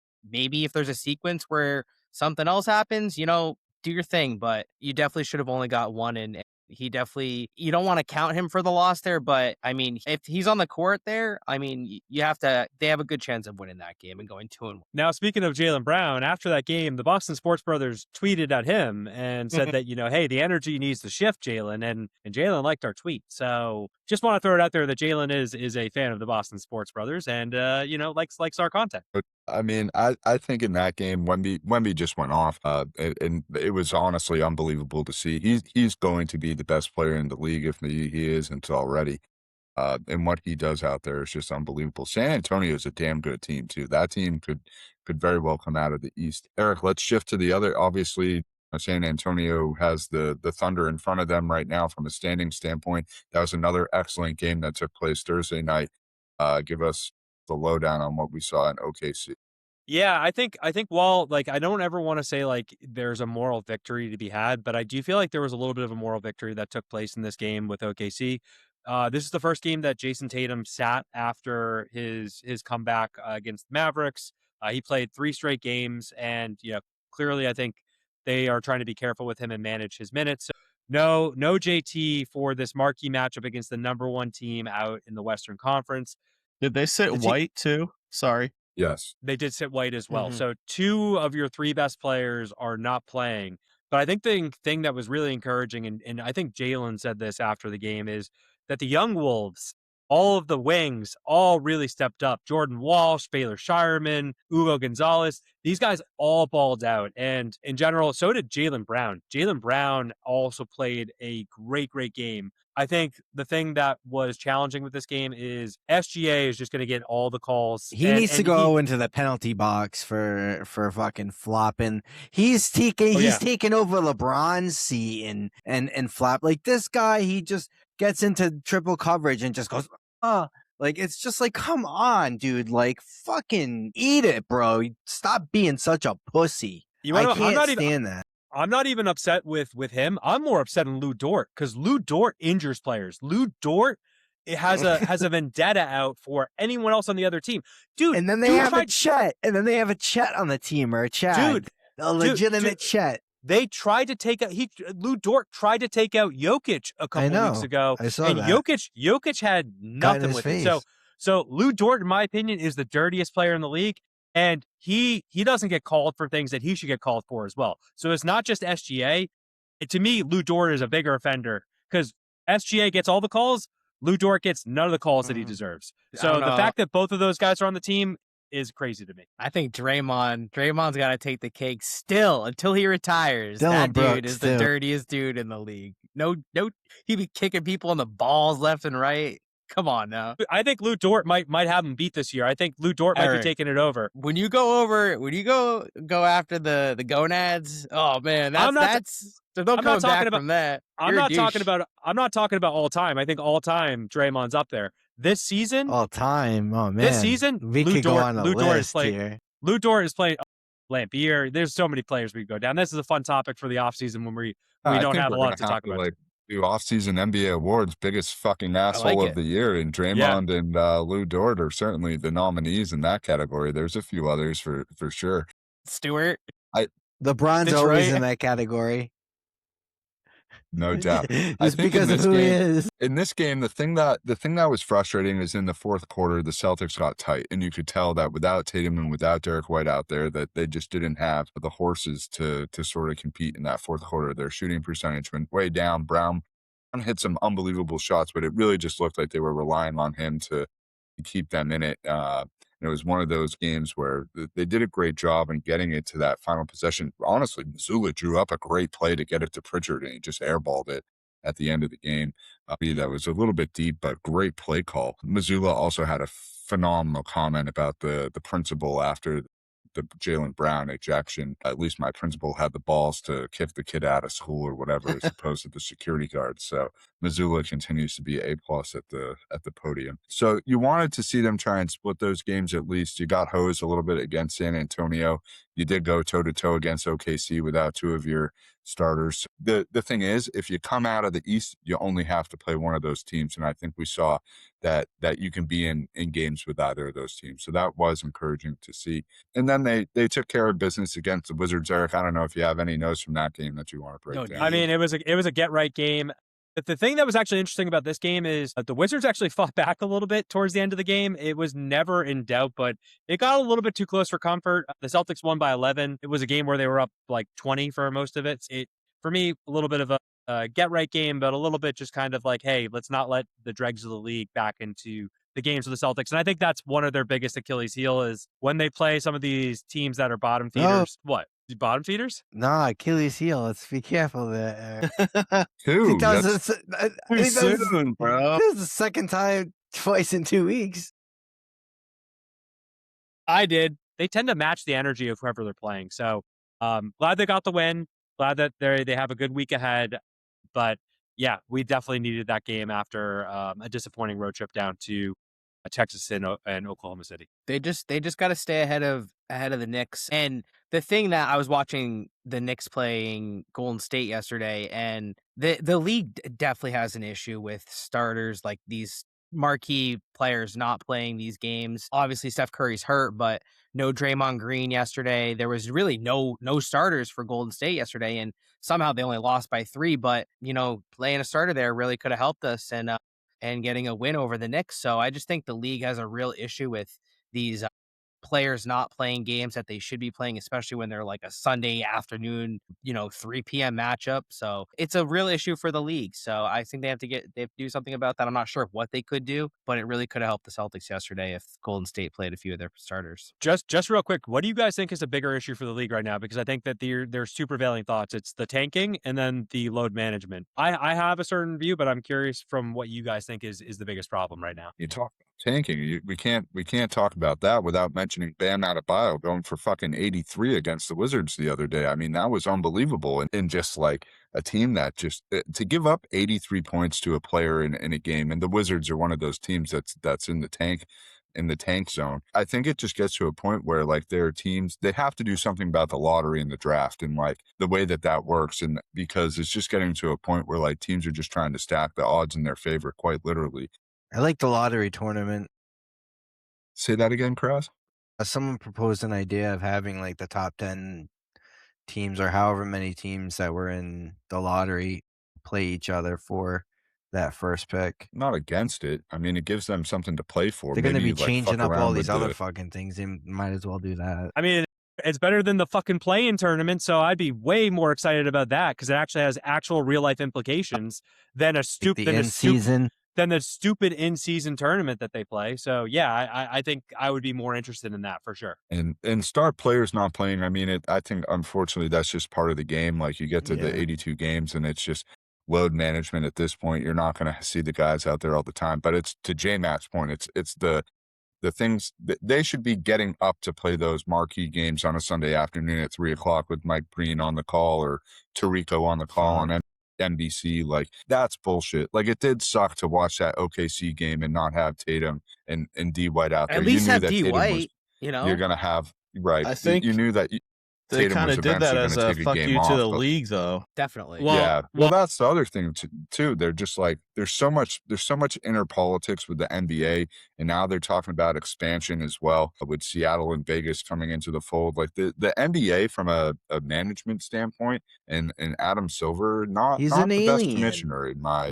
there's a sequence where something else happens, do your thing. But you definitely should have only got one, and he definitely, you don't want to count him for the loss there, but I mean, if he's on the court there, I mean, they have a good chance of winning that game and going 2-1. Now, speaking of Jaylen Brown, after that game, the Boston Sports Brothers tweeted at him and said that, hey, the energy needs to shift, Jaylen, and Jaylen liked our tweet. So just want to throw it out there that Jaylen is a fan of the Boston Sports Brothers and, likes our content. But I mean, I think in that game, Wemby just went off, and it was honestly unbelievable to see. He's going to be the best player in the league if he isn't already. And what he does out there is just unbelievable. San Antonio is a damn good team too. That team could very well come out of the East. Eric, let's shift to the other. Obviously, San Antonio has the Thunder in front of them right now from a standing standpoint. That was another excellent game that took place Thursday night. Give us the lowdown on what we saw in OKC. Yeah, I think while I don't ever want to say there's a moral victory to be had, but I do feel like there was a little bit of a moral victory that took place in this game with OKC. This is the first game that Jason Tatum sat after his comeback against the Mavericks. He played 3 straight games, and clearly I think they are trying to be careful with him and manage his minutes. So no JT for this marquee matchup against the number 1 team out in the Western Conference. Did they sit White too? Sorry. Yes. They did sit White as well. Mhm. So 2 of your 3 best players are not playing. But I think the thing that was really encouraging, and I think Jaylen said this after the game, is that the young Wolves all of the wings all really stepped up. Jordan Walsh, Baylor Shireman, Hugo Gonzalez, these guys all balled out. And in general, so did Jaylen Brown. Jaylen Brown also played a great, great game. I think the thing that was challenging with this game is SGA is just going to get all the calls. He needs to go into the penalty box for fucking flopping. He's taking over LeBron's seat and flop. Like this guy, he just gets into triple coverage and just goes, like it's just like, come on, dude. Like fucking eat it, bro. Stop being such a pussy. I can't stand that. I'm not even upset with him. I'm more upset in Lou Dort because Lou Dort injures players. Lou Dort has a vendetta out for anyone else on the other team, dude. And then they have a Chet, on the team, or a Chad, dude, a legitimate Chet. They tried to take out Lou Dort tried to take out Jokic a couple weeks ago. I saw and that. Jokic had nothing with it. So Lou Dort, in my opinion, is the dirtiest player in the league. And he doesn't get called for things that he should get called for as well. So it's not just SGA. To me, Lou Dort is a bigger offender because SGA gets all the calls. Lou Dort gets none of the calls that he deserves. So the fact that both of those guys are on the team is crazy to me. I think Draymond's got to take the cake still until he retires. Dylan that dude Brooks, is the dirtiest dude in the league. No, he be kicking people in the balls left and right. Come on now. I think Lou Dort might have him beat this year. I think Lou Dort might be taking it over. When you go after the gonads, oh man, there's no coming back from that. I'm not talking about all time. I think all time Draymond's up there. This season, all time. Oh man, this season we could go on a list here. Lou Dort is playing Lampier. There's so many players we could go down. This is a fun topic for the offseason when we don't have a lot to talk about. Do off-season NBA awards, biggest fucking asshole of the year, and Draymond and Lou Dort are certainly the nominees in that category. There's a few others for sure. Stewart, LeBron's always in that category. No doubt. Just because of who he is. In this game, the thing that was frustrating is in the fourth quarter, the Celtics got tight, and you could tell that without Tatum and without Derek White out there, that they just didn't have the horses to sort of compete in that fourth quarter. Their shooting percentage went way down. Brown hit some unbelievable shots, but it really just looked like they were relying on him to keep them in it. And it was one of those games where they did a great job in getting it to that final possession. Honestly, Missoula drew up a great play to get it to Pritchard, and he just airballed it at the end of the game. That was a little bit deep, but great play call. Missoula also had a phenomenal comment about the principal after the Jaylen Brown ejection. At least my principal had the balls to kick the kid out of school or whatever, as opposed to the security guard. So Missoula continues to be A+ at the podium. So you wanted to see them try and split those games at least. You got hosed a little bit against San Antonio. You did go toe-to-toe against OKC without two of your starters. The thing is, if you come out of the East, you only have to play one of those teams. And I think we saw that you can be in games with either of those teams. So that was encouraging to see. And then they took care of business against the Wizards. Eric, I don't know if you have any notes from that game that you want to break down. I mean, it was a get right game. But the thing that was actually interesting about this game is that the Wizards actually fought back a little bit towards the end of the game. It was never in doubt, but it got a little bit too close for comfort. The Celtics won by 11. It was a game where they were up like 20 for most of it. For me, a little bit of a get-right game, but a little bit just kind of like, hey, let's not let the dregs of the league back into the games of the Celtics. And I think that's one of their biggest Achilles heel is when they play some of these teams that are bottom feeders. No. What? Bottom feeders? Nah, Achilles heel. Let's be careful there. Two. Too soon, bro. This is the second time twice in 2 weeks. I did. They tend to match the energy of whoever they're playing. So glad they got the win. Glad that they have a good week ahead. But yeah, we definitely needed that game after a disappointing road trip down to Texas and Oklahoma City. They just got to stay ahead of the Knicks. And the thing that I was watching the Knicks playing Golden State yesterday, and the league definitely has an issue with starters, like these marquee players not playing these games. Obviously, Steph Curry's hurt, but no Draymond Green yesterday. There was really no starters for Golden State yesterday, and somehow they only lost by 3. But playing a starter there really could have helped us and getting a win over the Knicks. So I just think the league has a real issue with these players not playing games that they should be playing, especially when they're like a Sunday afternoon, 3 p.m. matchup. So it's a real issue for the league. So I think they have to do something about that. I'm not sure what they could do, but it really could have helped the Celtics yesterday if Golden State played a few of their starters. Just real quick, what do you guys think is a bigger issue for the league right now? Because I think that there's two prevailing thoughts. It's the tanking and then the load management. I have a certain view, but I'm curious from what you guys think is the biggest problem right now. You talk about tanking. We can't talk about that without mentioning Bam Adebayo going for fucking 83 against the Wizards the other day. I mean, that was unbelievable. And just like a team that just to give up 83 points to a player in a game, and the Wizards are one of those teams that's in the tank zone. I think it just gets to a point where like their teams, they have to do something about the lottery and the draft and like the way that works. And because it's just getting to a point where like teams are just trying to stack the odds in their favor, quite literally. I like the lottery tournament. Say that again, Krause? Someone proposed an idea of having like the top 10 teams or however many teams that were in the lottery play each other for that first pick. Not against it. I mean, it gives them something to play for. They're going to be Maybe, like, changing fuck up all around these with other the fucking things. They might as well do that. I mean, it's better than the fucking play-in tournament, so I'd be way more excited about that because it actually has actual real-life implications than a The in-season. than the stupid in-season tournament that they play. So yeah, I think I would be more interested in that for sure. and star players not playing. I mean, I think unfortunately that's just part of the game. Like you get to the 82 games and it's just load management at this point. You're not going to see the guys out there all the time. But it's to J-Matt's point. It's the things that they should be getting up to play those marquee games on a Sunday afternoon at 3:00 with Mike Breen on the call or Tirico on the call on NBC. Like that's bullshit. Like it did suck to watch that OKC game and not have Tatum and D White out there. At least you knew have that D Tatum White, you're gonna have right. I think you knew that they Tatum kind was of did that eventually as gonna a take a fuck game you to off, the but league, though. definitely. yeah. Well, that's the other thing too. They're just like there's so much inner politics with the NBA, and now they're talking about expansion as well with Seattle and Vegas coming into the fold. Like the NBA from a management standpoint, and Adam Silver He's not an the best alien. commissioner in my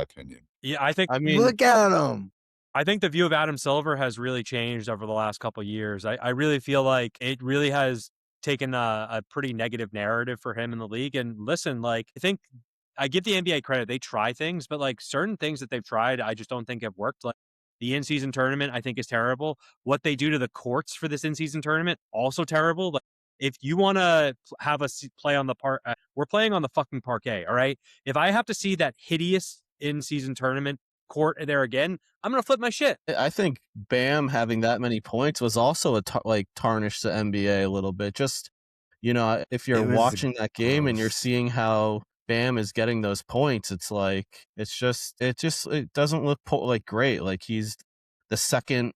opinion. Yeah, I think I mean, Look at him. I think the view of Adam Silver has really changed over the last couple of years. I really feel like it really has taken a pretty negative narrative for him in the league. And listen, like I think I give the NBA credit. They try things, but like certain things that they've tried, I just don't think have worked. Like the in-season tournament, I think is terrible. What they do to the courts for this in-season tournament, also terrible. Like if you want to have us play on the we're playing on the fucking parquet. All right. If I have to see that hideous in-season tournament court there again, I'm gonna flip my shit. I think Bam having that many points was also a tarnish the NBA a little bit. Just if you're It was watching that game and you're gross. seeing how Bam is getting those points, it's like it doesn't look like great. Like he's the second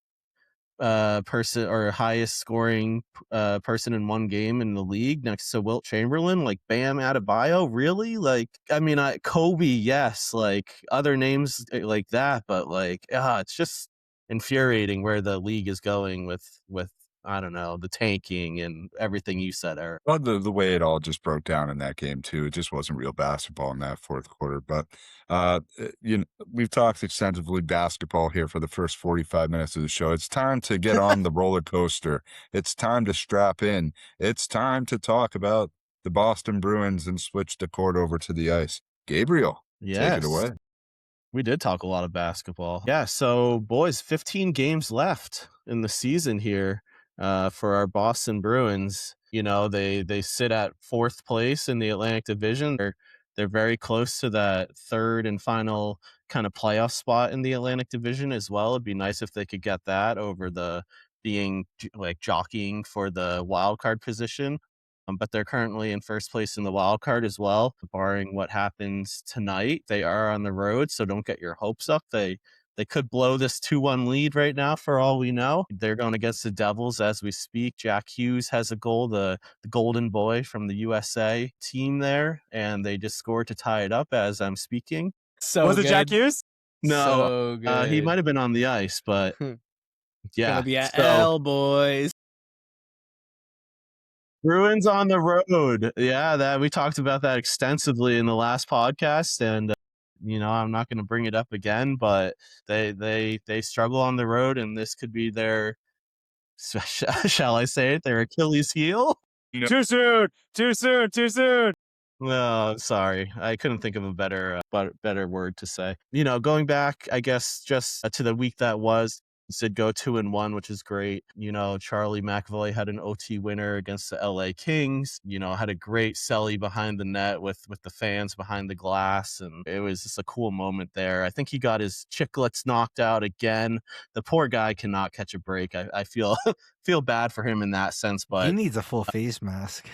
person or highest scoring person in one game in the league next to Wilt Chamberlain. Like Bam Adebayo, really? Like I mean, Kobe, yes, like other names like that, but like it's just infuriating where the league is going with I don't know, the tanking and everything you said, Eric. Well, the way it all just broke down in that game too, it just wasn't real basketball in that fourth quarter. But we've talked extensively basketball here for the first 45 minutes of the show. It's time to get on the roller coaster. It's time to strap in. It's time to talk about the Boston Bruins and switch the court over to the ice. Gabriel, take it away. We did talk a lot of basketball. Yeah, so boys, 15 games left in the season here. For our Boston Bruins, they sit at fourth place in the Atlantic Division. They're very close to that third and final kind of playoff spot in the Atlantic Division as well. It'd be nice if they could get that over the being like jockeying for the wild card position. But they're currently in first place in the wild card as well, barring what happens tonight. They are on the road, so don't get your hopes up. They could blow this 2-1 lead right now for all we know. They're going against the Devils as we speak. Jack Hughes has a goal, the golden boy from the USA team there, and they just scored to tie it up as I'm speaking. So Was it good. Jack Hughes? No, So good. he might have been on the ice, but yeah. Gonna be at so, L, boys. Bruins on the road. Yeah, that we talked about that extensively in the last podcast, and I'm not going to bring it up again, but they struggle on the road, and this could be their shall I say it, their Achilles heel. Too soon. Too soon. Too soon. No, sorry. I couldn't think of a better word to say. Going back, I guess, just to the week that was, did go 2-1, which is great. Charlie McAvoy had an OT winner against the LA Kings. Had a great celly behind the net with the fans behind the glass, and it was just a cool moment there. I think he got his chiclets knocked out again. The poor guy cannot catch a break. I feel feel bad for him in that sense, but He needs a full face mask.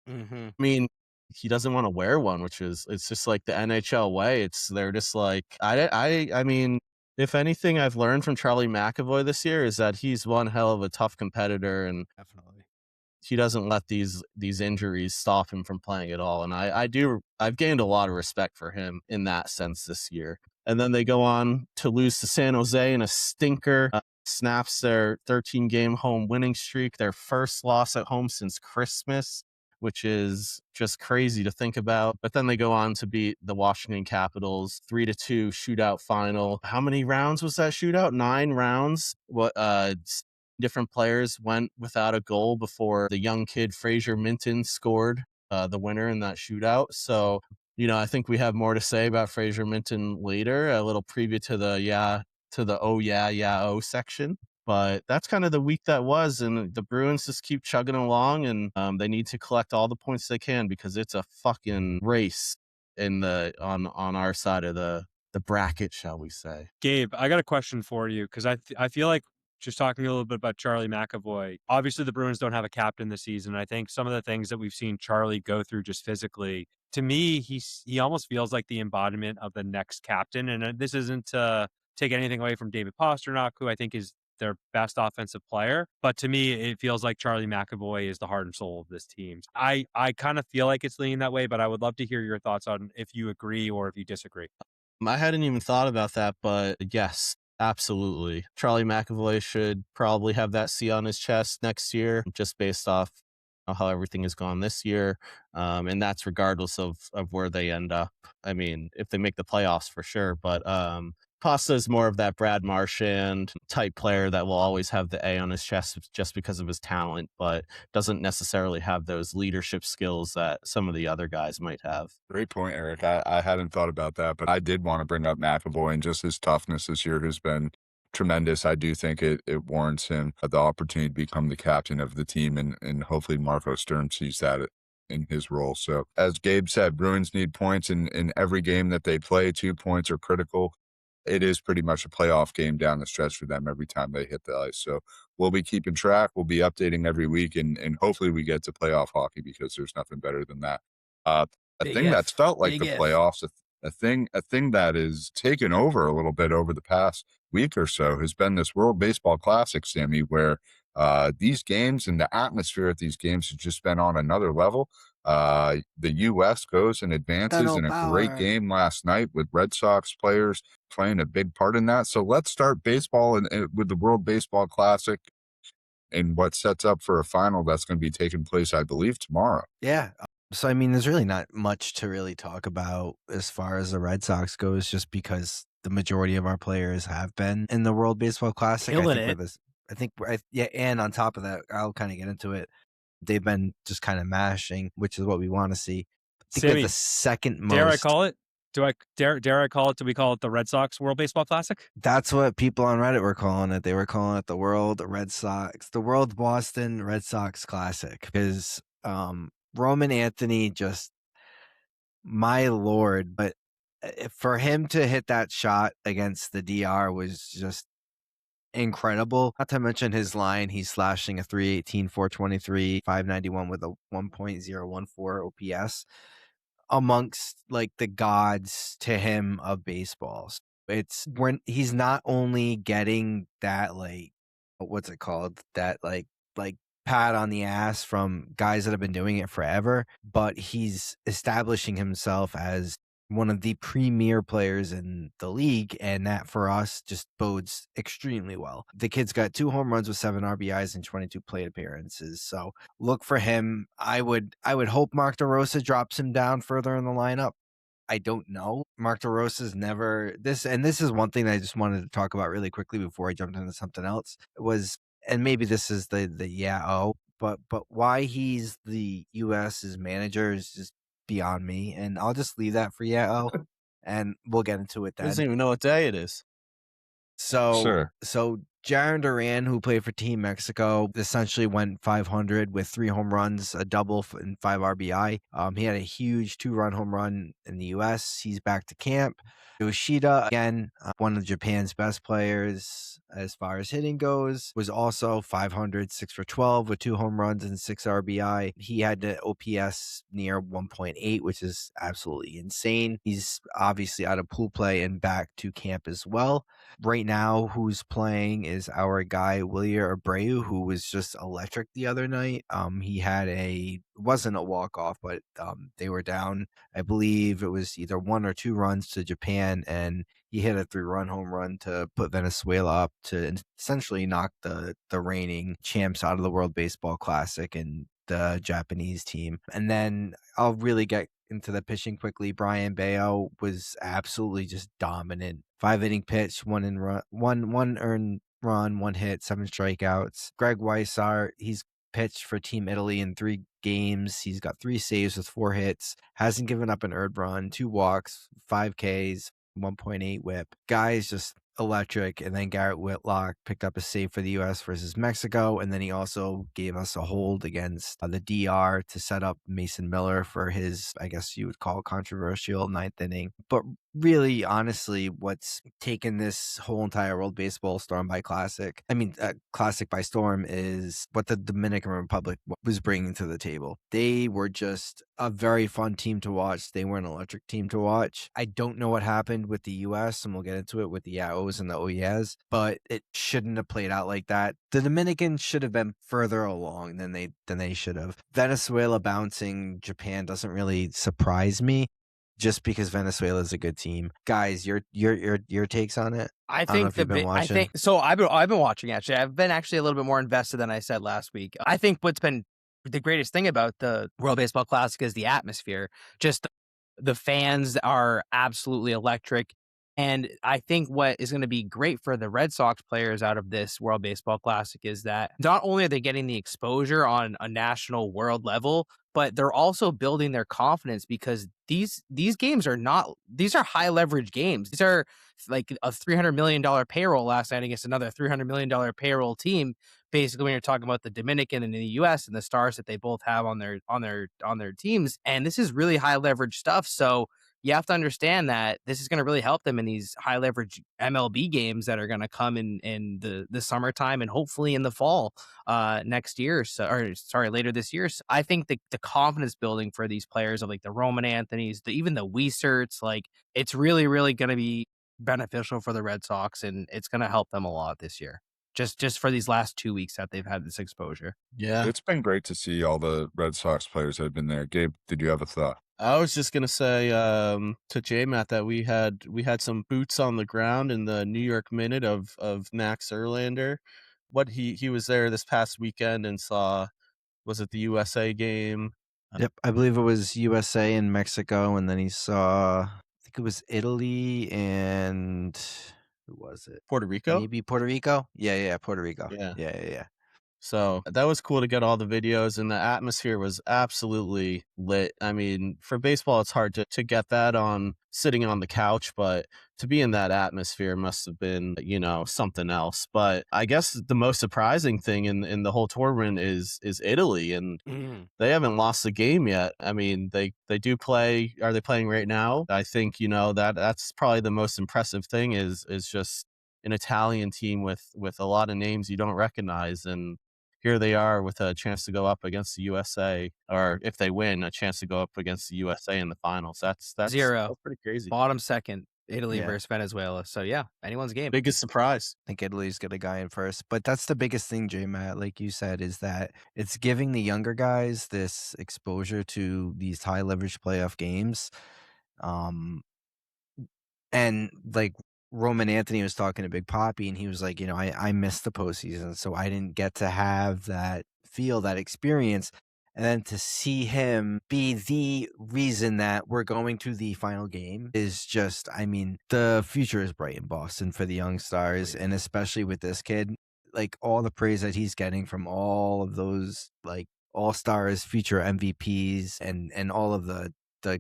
I mean, he doesn't want to wear one, it's just like the NHL way. They're just like, I mean, if anything I've learned from Charlie McAvoy this year is that he's one hell of a tough competitor, and Definitely. he doesn't let these injuries stop him from playing at all. And I've gained a lot of respect for him in that sense this year. And then they go on to lose to San Jose in a stinker. Snaps their 13-game home winning streak, their first loss at home since Christmas, which is just crazy to think about. But then they go on to beat the Washington Capitals 3-2 shootout final. How many rounds was that shootout? 9 rounds. Different players went without a goal before the young kid Fraser Minton scored the winner in that shootout. So, I think we have more to say about Fraser Minton later, a little preview to the oh section. But that's kind of the week that was, and the Bruins just keep chugging along, and they need to collect all the points they can because it's a fucking race on our side of the bracket, shall we say. Gabe, I got a question for you because I feel like just talking a little bit about Charlie McAvoy. Obviously, the Bruins don't have a captain this season. I think some of the things that we've seen Charlie go through just physically, to me, he almost feels like the embodiment of the next captain. And this isn't to take anything away from David Pastrnak, who I think is their best offensive player. But to me, it feels like Charlie McAvoy is the heart and soul of this team. I kind of feel like it's leaning that way, but I would love to hear your thoughts on if you agree or if you disagree. I hadn't even thought about that, but yes, absolutely. Charlie McAvoy should probably have that C on his chest next year, just based off how everything has gone this year. And that's regardless of where they end up. I mean, if they make the playoffs for sure, but Pasta is more of that Brad Marchand type player that will always have the A on his chest just because of his talent, but doesn't necessarily have those leadership skills that some of the other guys might have. Great point, Eric. I hadn't thought about that, but I did want to bring up McAvoy, and just his toughness this year has been tremendous. I do think it warrants him the opportunity to become the captain of the team, and hopefully Marco Stern sees that in his role. So as Gabe said, Bruins need points in every game that they play. 2 points are critical. It is pretty much a playoff game down the stretch for them every time they hit the ice. So we'll be keeping track. We'll be updating every week, and hopefully we get to playoff hockey because there's nothing better than that. A Big thing if. that's felt like Big the if. playoffs, a thing that is taken over a little bit over the past week or so has been this World Baseball Classic, Sammy, where these games and the atmosphere at these games has just been on another level. The U.S. goes and advances in a great game last night with Red Sox players playing a big part in that. So let's start baseball with the World Baseball Classic and what sets up for a final that's going to be taking place, I believe, tomorrow. Yeah. So, I mean, there's really not much to really talk about as far as the Red Sox goes, just because the majority of our players have been in the World Baseball Classic. Killing And on top of that, I'll kind of get into it. They've been just kind of mashing, which is what we want to see. I think we have Sammy, the second most. dare I call it? Dare I call it? Do we call it the Red Sox World Baseball Classic? That's what people on Reddit were calling it. They were calling it the World Boston Red Sox Classic, because Roman Anthony, just my lord. But for him to hit that shot against the DR was just incredible. Not to mention his line, he's slashing a 318, 423, 591 with a 1.014 OPS amongst like the gods to him of baseballs. It's when he's not only getting that, like, what's it called? That like pat on the ass from guys that have been doing it forever, but he's establishing himself as one of the premier players in the league, and that for us just bodes extremely well. The kid's got 2 home runs with 7 RBIs and 22 plate appearances, so look for him. I would hope Mark DeRosa drops him down further in the lineup. I don't know. Mark DeRosa's never this, and this is one thing that I just wanted to talk about really quickly before I jumped into something else, was and maybe this is the but why he's the US's manager is just beyond me, and I'll just leave that for and we'll get into it He doesn't then. even know what day it is. So Sure. Jaron Duran, who played for Team Mexico, essentially went 500 with 3 home runs, a double and 5 RBI. He had a huge 2-run home run in the U.S. He's back to camp. Yoshida, again, one of Japan's best players as far as hitting goes, was also 500, 6 for 12 with 2 home runs and 6 RBI. He had the OPS near 1.8, which is absolutely insane. He's obviously out of pool play and back to camp as well. Right now, who's playing is our guy Willier Abreu, who was just electric the other night. He had wasn't a walk-off, but they were down, I believe it was either 1 or 2 runs to Japan, and he hit a 3-run home run to put Venezuela up to essentially knock the reigning champs out of the World Baseball Classic and the Japanese team. And then I'll really get into the pitching quickly. Brian Bayo was absolutely just dominant. 5-inning pitch, 1 earned run, 1 hit, 7 strikeouts. Greg Weissart, he's pitched for Team Italy in 3 games. He's got 3 saves with 4 hits. Hasn't given up an earned run, 2 walks, 5 Ks, 1.8 whip. Guy's just electric. And then Garrett Whitlock picked up a save for the U.S. versus Mexico, and then he also gave us a hold against the DR to set up Mason Miller for his, I guess you would call, controversial 9th inning. But really, honestly, what's taken this whole entire World Baseball Classic by storm is what the Dominican Republic was bringing to the table. They were just a very fun team to watch. They were an electric team to watch. I don't know what happened with the U.S., and we'll get into it with the Yaos and the OES, but it shouldn't have played out like that. The Dominicans should have been further along than they should have. Venezuela bouncing Japan doesn't really surprise me, just because Venezuela is a good team. Guys, your takes on it? I don't know think if you've been watching. I think so. I've been watching actually. I've been actually a little bit more invested than I said last week. I think what's been the greatest thing about the World Baseball Classic is the atmosphere. Just the fans are absolutely electric. And I think what is going to be great for the Red Sox players out of this World Baseball Classic is that not only are they getting the exposure on a national world level, but they're also building their confidence, because these games are high leverage games. These are like a $300 million payroll last night against another $300 million payroll team. Basically, when you're talking about the Dominican and the U.S. and the stars that they both have on their teams, and this is really high leverage stuff. So you have to understand that this is going to really help them in these high leverage MLB games that are going to come in the summertime and hopefully in the fall next year. Later this year. So I think the confidence building for these players of like the Roman Anthonys, even the Weiserts, like it's really, really going to be beneficial for the Red Sox, and it's going to help them a lot this year. Just for these last 2 weeks that they've had this exposure. Yeah. It's been great to see all the Red Sox players that have been there. Gabe, did you have a thought? I was just gonna say to J-Matt that we had some boots on the ground in the New York Minute of Max Erlander. What he was there this past weekend and saw, was it the USA game? Yep, I believe it was USA and Mexico, and then he saw, I think it was Italy and who was it? Puerto Rico? Maybe Puerto Rico? Yeah, Puerto Rico. Yeah. So that was cool to get all the videos, and the atmosphere was absolutely lit. I mean, for baseball, it's hard to get that on sitting on the couch, but to be in that atmosphere must have been, something else. But I guess the most surprising thing in the whole tournament is Italy, and they haven't lost a game yet. I mean, they do play. Are they playing right now? I think, that's probably the most impressive thing is just an Italian team with a lot of names you don't recognize, and here they are with a chance to go up against the USA, or if they win, a chance to go up against the USA in the finals. That's 0. That's pretty crazy. Bottom second, Italy versus Venezuela. So yeah, anyone's game. Biggest surprise. I think Italy's got a guy in first, but that's the biggest thing, J-Matt, like you said, is that it's giving the younger guys this exposure to these high leverage playoff games. And like Roman Anthony was talking to Big Papi, and he was like, I missed the postseason, so I didn't get to have that experience. And then to see him be the reason that we're going to the final game is just, I mean, the future is bright in Boston for the young stars, and especially with this kid. like all the praise that he's getting from all of those like all-stars, future MVPs, and all of the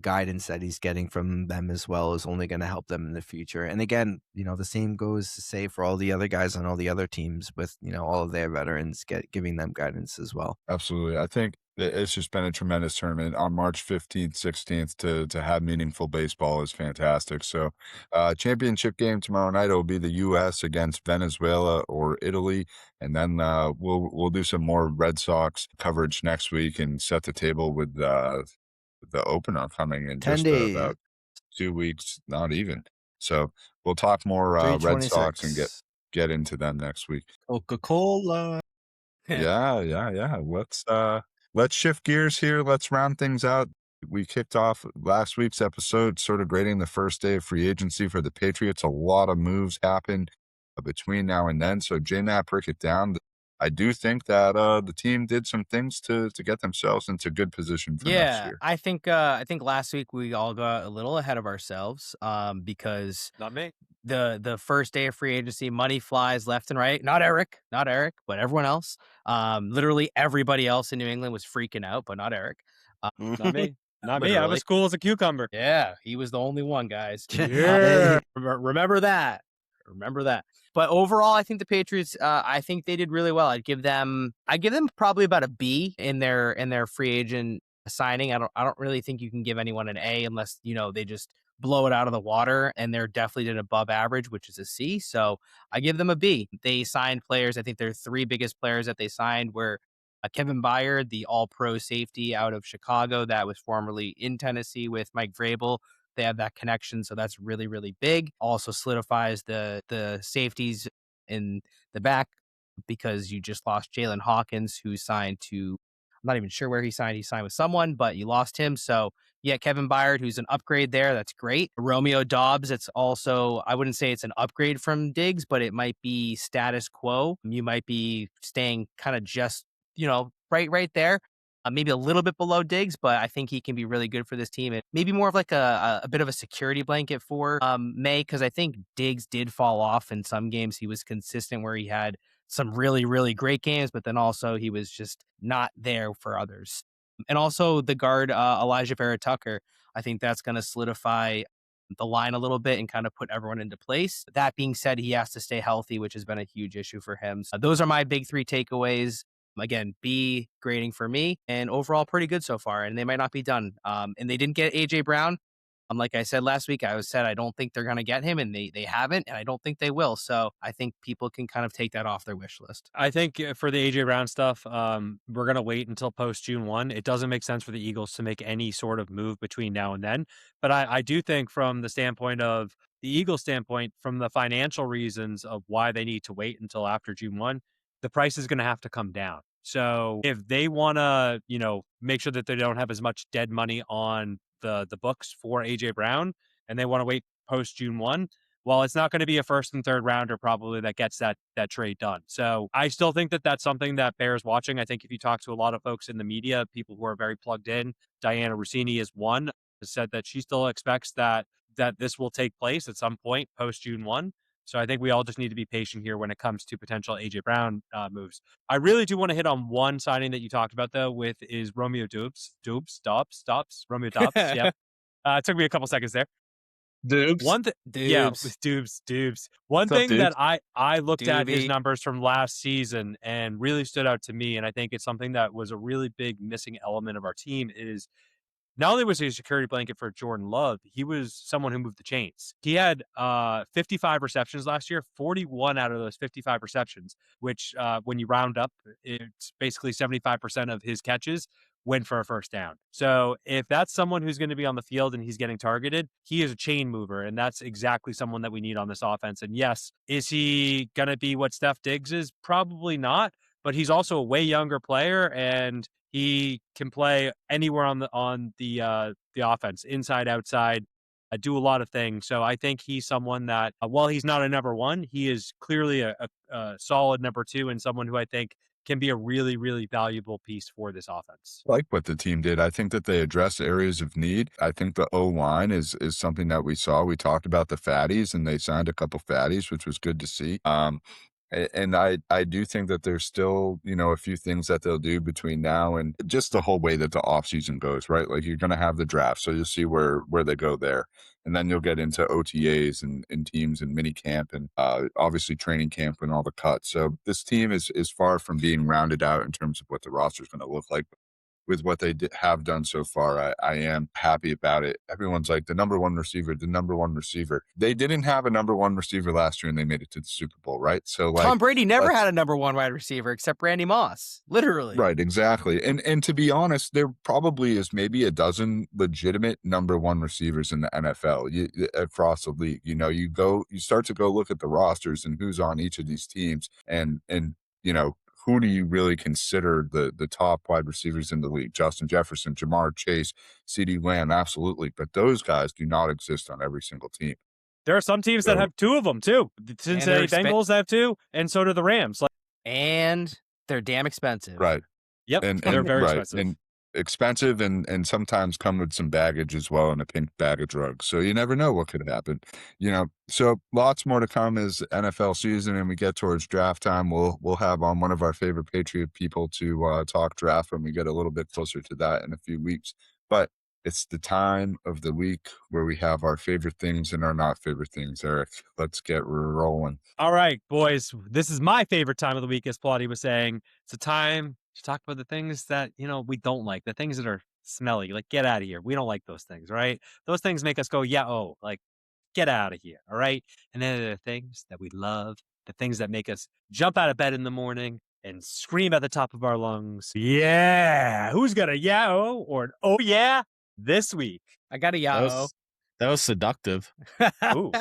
guidance that he's getting from them as well is only going to help them in the future. And again, the same goes to say for all the other guys on all the other teams with, all of their veterans giving them guidance as well. Absolutely. I think it's just been a tremendous tournament on March 15th, 16th to have meaningful baseball is fantastic. So, championship game tomorrow night, will be the U.S. against Venezuela or Italy. And then, we'll do some more Red Sox coverage next week and set the table with, the opener coming in 10 just days. about 2 weeks, not even. So we'll talk more, Red Sox and 326. get into them next week. Coca-Cola. Yeah. Let's shift gears here. Let's round things out. We kicked off last week's episode sort of grading the first day of free agency for the Patriots. A lot of moves happened between now and then. So J-Matt, break it down. I do think that the team did some things to get themselves into good position for next year. I think last week we all got a little ahead of ourselves because Not me. the first day of free agency, money flies left and right. Not Eric, but everyone else. Literally everybody else in New England was freaking out, but not Eric. Not me. Not me. I Literally. was cool as a cucumber. Yeah, he was the only one, guys. Yeah. Remember that. But overall, I think the Patriots, I think they did really well. I'd give them probably about a B in their free agent signing. I don't really think you can give anyone an A unless, they just blow it out of the water, and they're definitely did above average, which is a C. So I give them a B. They signed players. I think their three biggest players that they signed were Kevin Byard, the all-pro safety out of Chicago that was formerly in Tennessee with Mike Vrabel. They have that connection, so that's really, really big. Also solidifies the safeties in the back because you just lost Jalen Hawkins, who signed to, I'm not even sure where he signed. He signed with someone, but you lost him. So yeah, Kevin Byard, who's an upgrade there. That's great. Romeo Dobbs, it's also, I wouldn't say it's an upgrade from Diggs, but it might be status quo. You might be staying kind of just, right there. Maybe a little bit below Diggs, but I think he can be really good for this team. And maybe more of like a bit of a security blanket for May, because I think Diggs did fall off in some games. He was consistent where he had some really, really great games, but then also he was just not there for others. And also the guard, Elijah Vera Tucker, I think that's going to solidify the line a little bit and kind of put everyone into place. That being said, he has to stay healthy, which has been a huge issue for him. So those are my big three takeaways. Again, B grading for me, and overall pretty good so far. And they might not be done. And they didn't get AJ Brown. Like I said last week, I don't think they're going to get him, and they haven't, and I don't think they will. So I think people can kind of take that off their wish list. I think for the AJ Brown stuff, we're going to wait until post June 1. It doesn't make sense for the Eagles to make any sort of move between now and then. But I do think from the standpoint of the Eagles standpoint, from the financial reasons of why they need to wait until after June 1, the price is going to have to come down. So if they want to, make sure that they don't have as much dead money on the books for AJ Brown, and they want to wait post June 1, well, it's not going to be a first and third rounder probably that gets that trade done. So I still think that that's something that bears watching. I think if you talk to a lot of folks in the media, people who are very plugged in, Diana Rossini is one, has said that she still expects that this will take place at some point post June 1. So I think we all just need to be patient here when it comes to potential AJ Brown moves. I really do want to hit on one signing that you talked about though, is Romeo Dobbs. Romeo Dobbs. Yep. It took me a couple seconds there. Dubes. Dubes. One What's up, thing dudes? that I looked at his Doobie. numbers from last season and really stood out to me, and I think it's something that was a really big missing element of our team is not only was he a security blanket for Jordan Love, he was someone who moved the chains. He had 55 receptions last year, 41 out of those 55 receptions, which when you round up, it's basically 75% of his catches went for a first down. So if that's someone who's going to be on the field and he's getting targeted, he is a chain mover, and that's exactly someone that we need on this offense. And yes, is he going to be what Steph Diggs is? Probably not, but he's also a way younger player, and he can play anywhere on the offense, inside, outside, do a lot of things. So I think he's someone that, while he's not a number one, he is clearly a solid number two, and someone who I think can be a really, really valuable piece for this offense. Like what the team did. I think that they addressed areas of need. I think the O-line is something that we saw. We talked about the fatties, and they signed a couple fatties, which was good to see. And I do think that there's still, a few things that they'll do between now and just the whole way that the offseason goes, right? Like, you're going to have the draft, so you'll see where they go there. And then you'll get into OTAs and teams and mini camp and obviously training camp and all the cuts. So this team is far from being rounded out in terms of what the roster is going to look like. With what they have done so far, I am happy about it. Everyone's like the number one receiver. They didn't have a number one receiver last year, and they made it to the Super Bowl, right? So, like, Tom Brady never had a number one wide receiver except Randy Moss, literally. Right, exactly. And to be honest, there probably is maybe a dozen legitimate number one receivers in the NFL across the league. You start to go look at the rosters and who's on each of these teams, and who do you really consider the top wide receivers in the league? Justin Jefferson, Jamar Chase, CeeDee Lamb, absolutely. But those guys do not exist on every single team. There are some teams that have two of them too. The Cincinnati Bengals have two, and so do the Rams. And they're damn expensive. Right. Yep. And they're very expensive. And expensive and sometimes come with some baggage as well, and a pink bag of drugs. So you never know what could happen. So lots more to come as NFL season and we get towards draft time. We'll have on one of our favorite Patriot people to talk draft when we get a little bit closer to that in a few weeks. But it's the time of the week where we have our favorite things and our not favorite things. Eric, let's get rolling. All right, boys. This is my favorite time of the week, as Plotty was saying. It's a time to talk about the things that, we don't like, the things that are smelly. Like, get out of here. We don't like those things, right? Those things make us go, yeah, oh, like, get out of here, all right? And then there are things that we love, the things that make us jump out of bed in the morning and scream at the top of our lungs, yeah! Who's got a yeah-oh or an oh yeah this week? I got a yeah-oh. That was seductive. Ooh.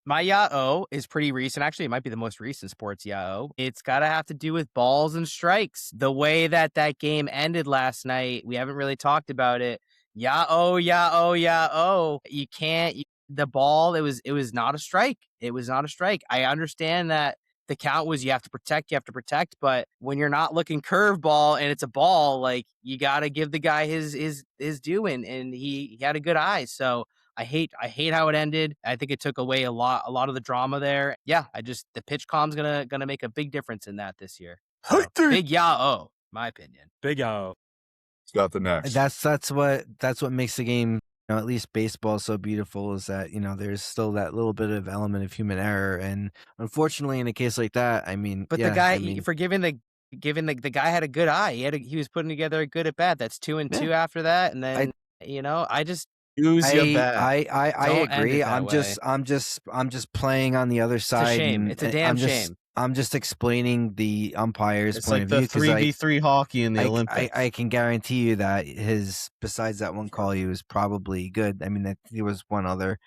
My ya-oh is pretty recent. Actually, it might be the most recent sports ya-oh. It's got to have to do with balls and strikes. The way that game ended last night, we haven't really talked about it. Ya-oh, ya-oh, ya-oh. You can't, the ball, it was not a strike. It was not a strike. I understand that the count was you have to protect, but when you're not looking curveball and it's a ball, like, you got to give the guy his due, and he had a good eye. So I hate how it ended. I think it took away a lot of the drama there. Yeah, the pitch com's gonna make a big difference in that this year. So, big ya-oh, my opinion. Big ya-oh. Got the next. That's what makes the game, at least baseball, so beautiful, is that there's still that little bit of element of human error, and unfortunately, in a case like that, but the guy given the guy had a good eye. He was putting together a good at bat. That's 2-2 after that, and then I just. Use your bat. I agree. I'm just playing on the other side. It's a shame. It's a damn shame. I'm just explaining the umpire's It's point like of view. the 3v3 hockey in the Olympics. I can guarantee you that besides that one call, he was probably good. I mean, there was one other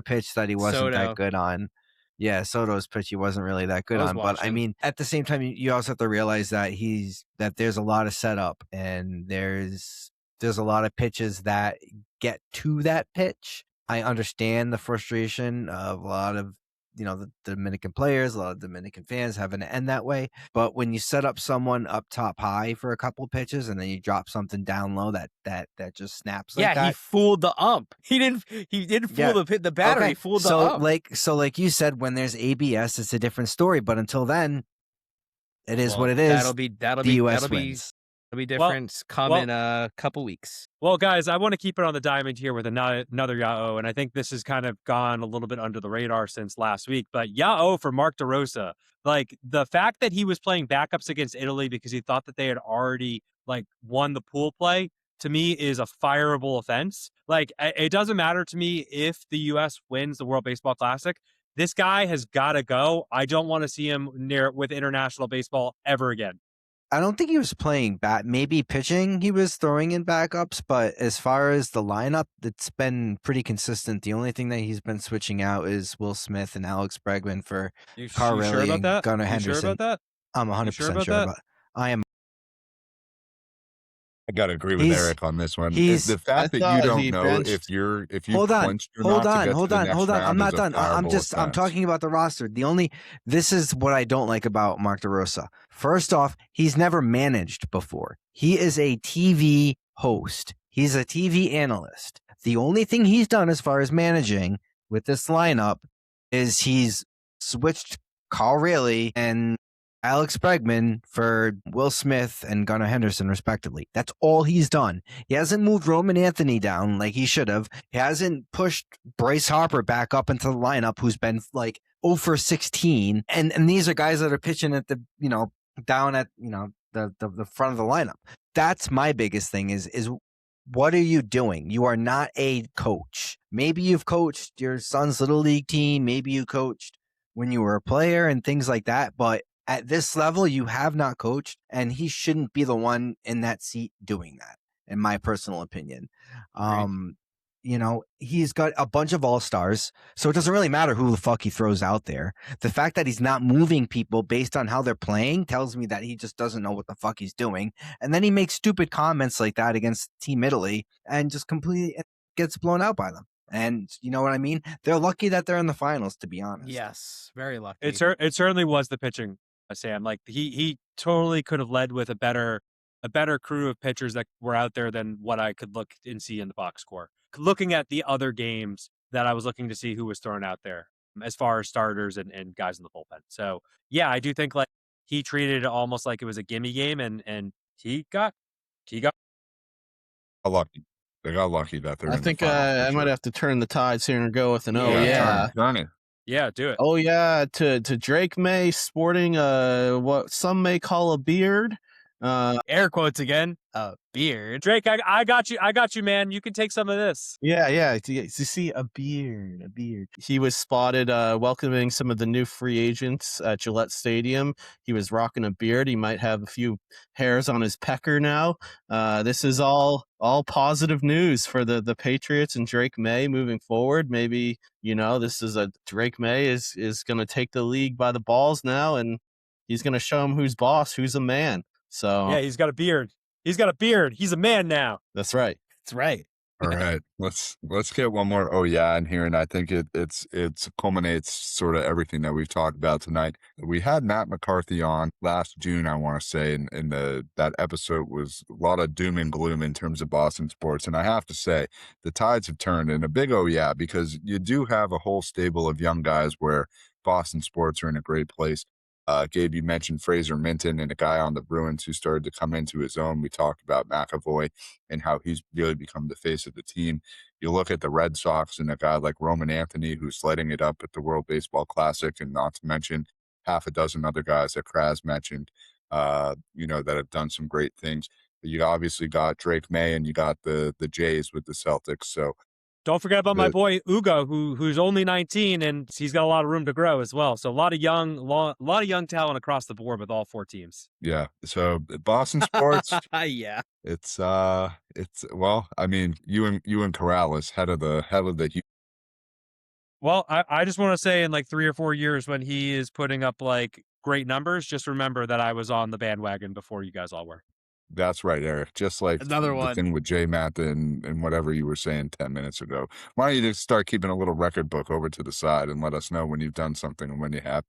pitch that he wasn't that good on. Yeah, Soto's pitch he wasn't really that good on. But I mean, at the same time, you also have to realize that there's a lot of setup, and there's a lot of pitches that get to that pitch. I understand the frustration of a lot of the Dominican players, a lot of Dominican fans having to end that way. But when you set up someone up top high for a couple pitches and then you drop something down low that just snaps like that. Yeah, he fooled the ump. He didn't fool the batter. Okay. He fooled the ump. Like you said, when there's ABS, it's a different story. But until then, it is what it is. That'll be US wins. It'll be different in a couple weeks. Well, guys, I want to keep it on the diamond here with another ya-oh, and I think this has kind of gone a little bit under the radar since last week, but ya-oh for Mark DeRosa. Like, the fact that he was playing backups against Italy because he thought that they had already, won the pool play, to me is a fireable offense. Like, it doesn't matter to me if the U.S. wins the World Baseball Classic. This guy has got to go. I don't want to see him with international baseball ever again. I don't think he was playing maybe pitching. He was throwing in backups, but as far as the lineup, it's been pretty consistent. The only thing that he's been switching out is Will Smith and Alex Bregman for Carrilli and Gunnar Henderson. Sure about that? I'm 100% sure about that. I am. I gotta agree with Eric on this one. The fact that you don't know if you clinched or not to get to the next round. I'm not done. I'm talking about the roster. This is what I don't like about Mark DeRosa. First off, he's never managed before. He is a TV host. He's a TV analyst. The only thing he's done as far as managing with this lineup is he's switched Carl Rayleigh and Alex Bregman for Will Smith and Gunnar Henderson, respectively. That's all he's done. He hasn't moved Roman Anthony down like he should have. He hasn't pushed Bryce Harper back up into the lineup, who's been like 0 for 16. And these are guys that are pitching at the, down at, the front of the lineup. That's my biggest thing is what are you doing? You are not a coach. Maybe you've coached your son's little league team. Maybe you coached when you were a player and things like that. But at this level, you have not coached, and he shouldn't be the one in that seat doing that, in my personal opinion. He's got a bunch of all-stars, so it doesn't really matter who the fuck he throws out there. The fact that he's not moving people based on how they're playing tells me that he just doesn't know what the fuck he's doing. And then he makes stupid comments like that against Team Italy and just completely gets blown out by them. And you know what I mean? They're lucky that they're in the finals, to be honest. Yes, very lucky. It certainly was the pitching, Sam. Like he totally could have led with a better crew of pitchers that were out there than what I could look and see in the box score. Looking at the other games that I was looking to see who was thrown out there as far as starters and guys in the bullpen. So yeah, I do think like he treated it almost like it was a gimme game, and he got lucky. They got lucky that they're. I think I might have to turn the tides here and go with an Turn it. Yeah, do it. Oh yeah, to Drake May sporting what some may call a beard. Air quotes again. A beard. Drake, I got you, man. You can take some of this. Yeah. You see, a beard. He was spotted welcoming some of the new free agents at Gillette Stadium. He was rocking a beard. He might have a few hairs on his pecker now. This is all positive news for the Patriots and Drake May moving forward. Maybe, this is Drake May is going to take the league by the balls now, and he's going to show him who's boss, who's a man. So yeah, he's got a beard. He's a man now. That's right. All right, let's get one more. Oh yeah, in here, and I think it culminates sort of everything that we've talked about tonight. We had Matt McCarthy on last June, I want to say, and that episode was a lot of doom and gloom in terms of Boston sports. And I have to say, the tides have turned, and a big oh yeah, because you do have a whole stable of young guys where Boston sports are in a great place. Gabe, you mentioned Fraser Minton and a guy on the Bruins who started to come into his own. We talked about McAvoy and how he's really become the face of the team. You look at the Red Sox and a guy like Roman Anthony who's lighting it up at the World Baseball Classic, and not to mention half a dozen other guys that Kraz mentioned, that have done some great things. But you obviously got Drake May and you got the Jays with the Celtics. So don't forget about my boy Ugo, who's only 19, and he's got a lot of room to grow as well. So a lot of young talent across the board with all four teams. Yeah. So Boston sports. Yeah. It's well, I mean, you and Corrales head of the. Well, I just want to say in like 3 or 4 years when he is putting up like great numbers, just remember that I was on the bandwagon before you guys all were. That's right, Eric. Just like another one. The thing with J Matt and whatever you were saying 10 minutes ago. Why don't you just start keeping a little record book over to the side and let us know when you've done something and when you have.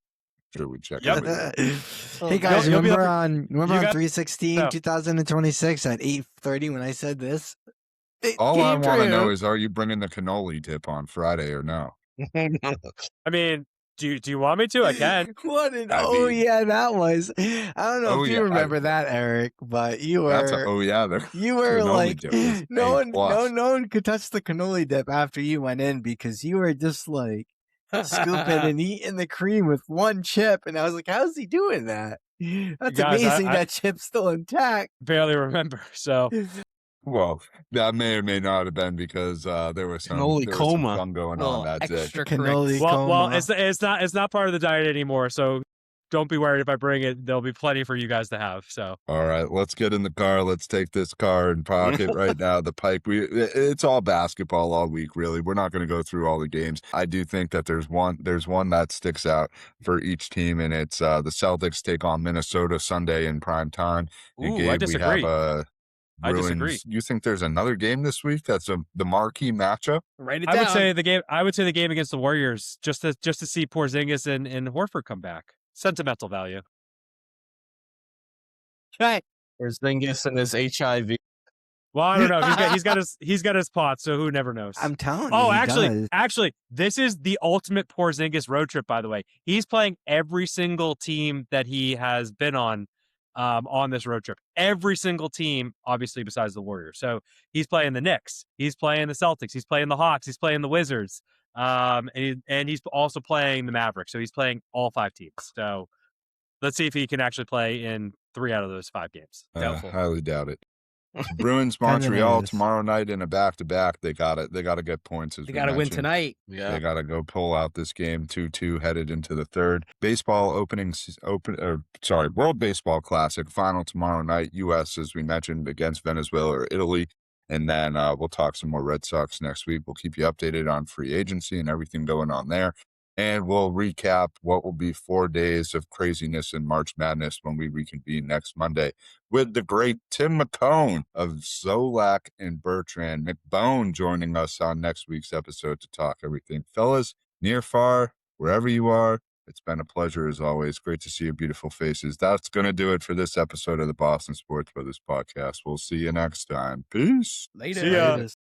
Sure, we check. Hey guys, remember on 3/16, 2026 at 8:30 when I said this? All I want to know is, are you bringing the cannoli dip on Friday or no? I mean, do you want me to? I can. What an yeah, that was. I don't know if you remember that, Eric, but you were. That's there. You were like, no one could touch the cannoli dip after you went in because you were just like scooping and eating the cream with one chip, and I was like, how's he doing that? That's guys, amazing. That chip's still intact. Barely remember. So. Well, that may or may not have been because there was some fun going on that day. Well, it's not part of the diet anymore, so don't be worried if I bring it. There'll be plenty for you guys to have. So, all right, let's get in the car. Let's take this car and park it right now. The Pike. It's all basketball all week, really. We're not going to go through all the games. I do think that there's one that sticks out for each team, and it's the Celtics take on Minnesota Sunday in prime time. Ooh, Gabe, I disagree. I disagree. You think there's another game this week that's the marquee matchup? Write it down. I would say the game against the Warriors, just to see Porzingis and Horford come back. Sentimental value. Okay. Porzingis and his HIV. Well, I don't know. He's got his pot, so who never knows. I'm telling you. Oh, he actually, does. this is the ultimate Porzingis road trip. By the way, he's playing every single team that he has been on this road trip. Every single team, obviously, besides the Warriors. So he's playing the Knicks, he's playing the Celtics, he's playing the Hawks, he's playing the Wizards, and he's also playing the Mavericks. So he's playing all 5 teams. So let's see if he can actually play in 3 out of those 5 games. Doubtful. Highly doubt it. Bruins Kinda Montreal nervous. tomorrow night in a back-to-back. They got to get points. As They we got to win mentioned. tonight. Yeah. They got to go pull out this game 2-2 headed into the third. Baseball World Baseball Classic final tomorrow night. U.S. as we mentioned against Venezuela or Italy, and then we'll talk some more Red Sox next week. We'll keep you updated on free agency and everything going on there. And we'll recap what will be 4 days of craziness in March Madness when we reconvene next Monday with the great Tim McCone of Zolak and Bertrand McBone joining us on next week's episode to talk everything. Fellas, near, far, wherever you are, it's been a pleasure as always. Great to see your beautiful faces. That's going to do it for this episode of the Boston Sports Brothers podcast. We'll see you next time. Peace. Later. See ya. Latest.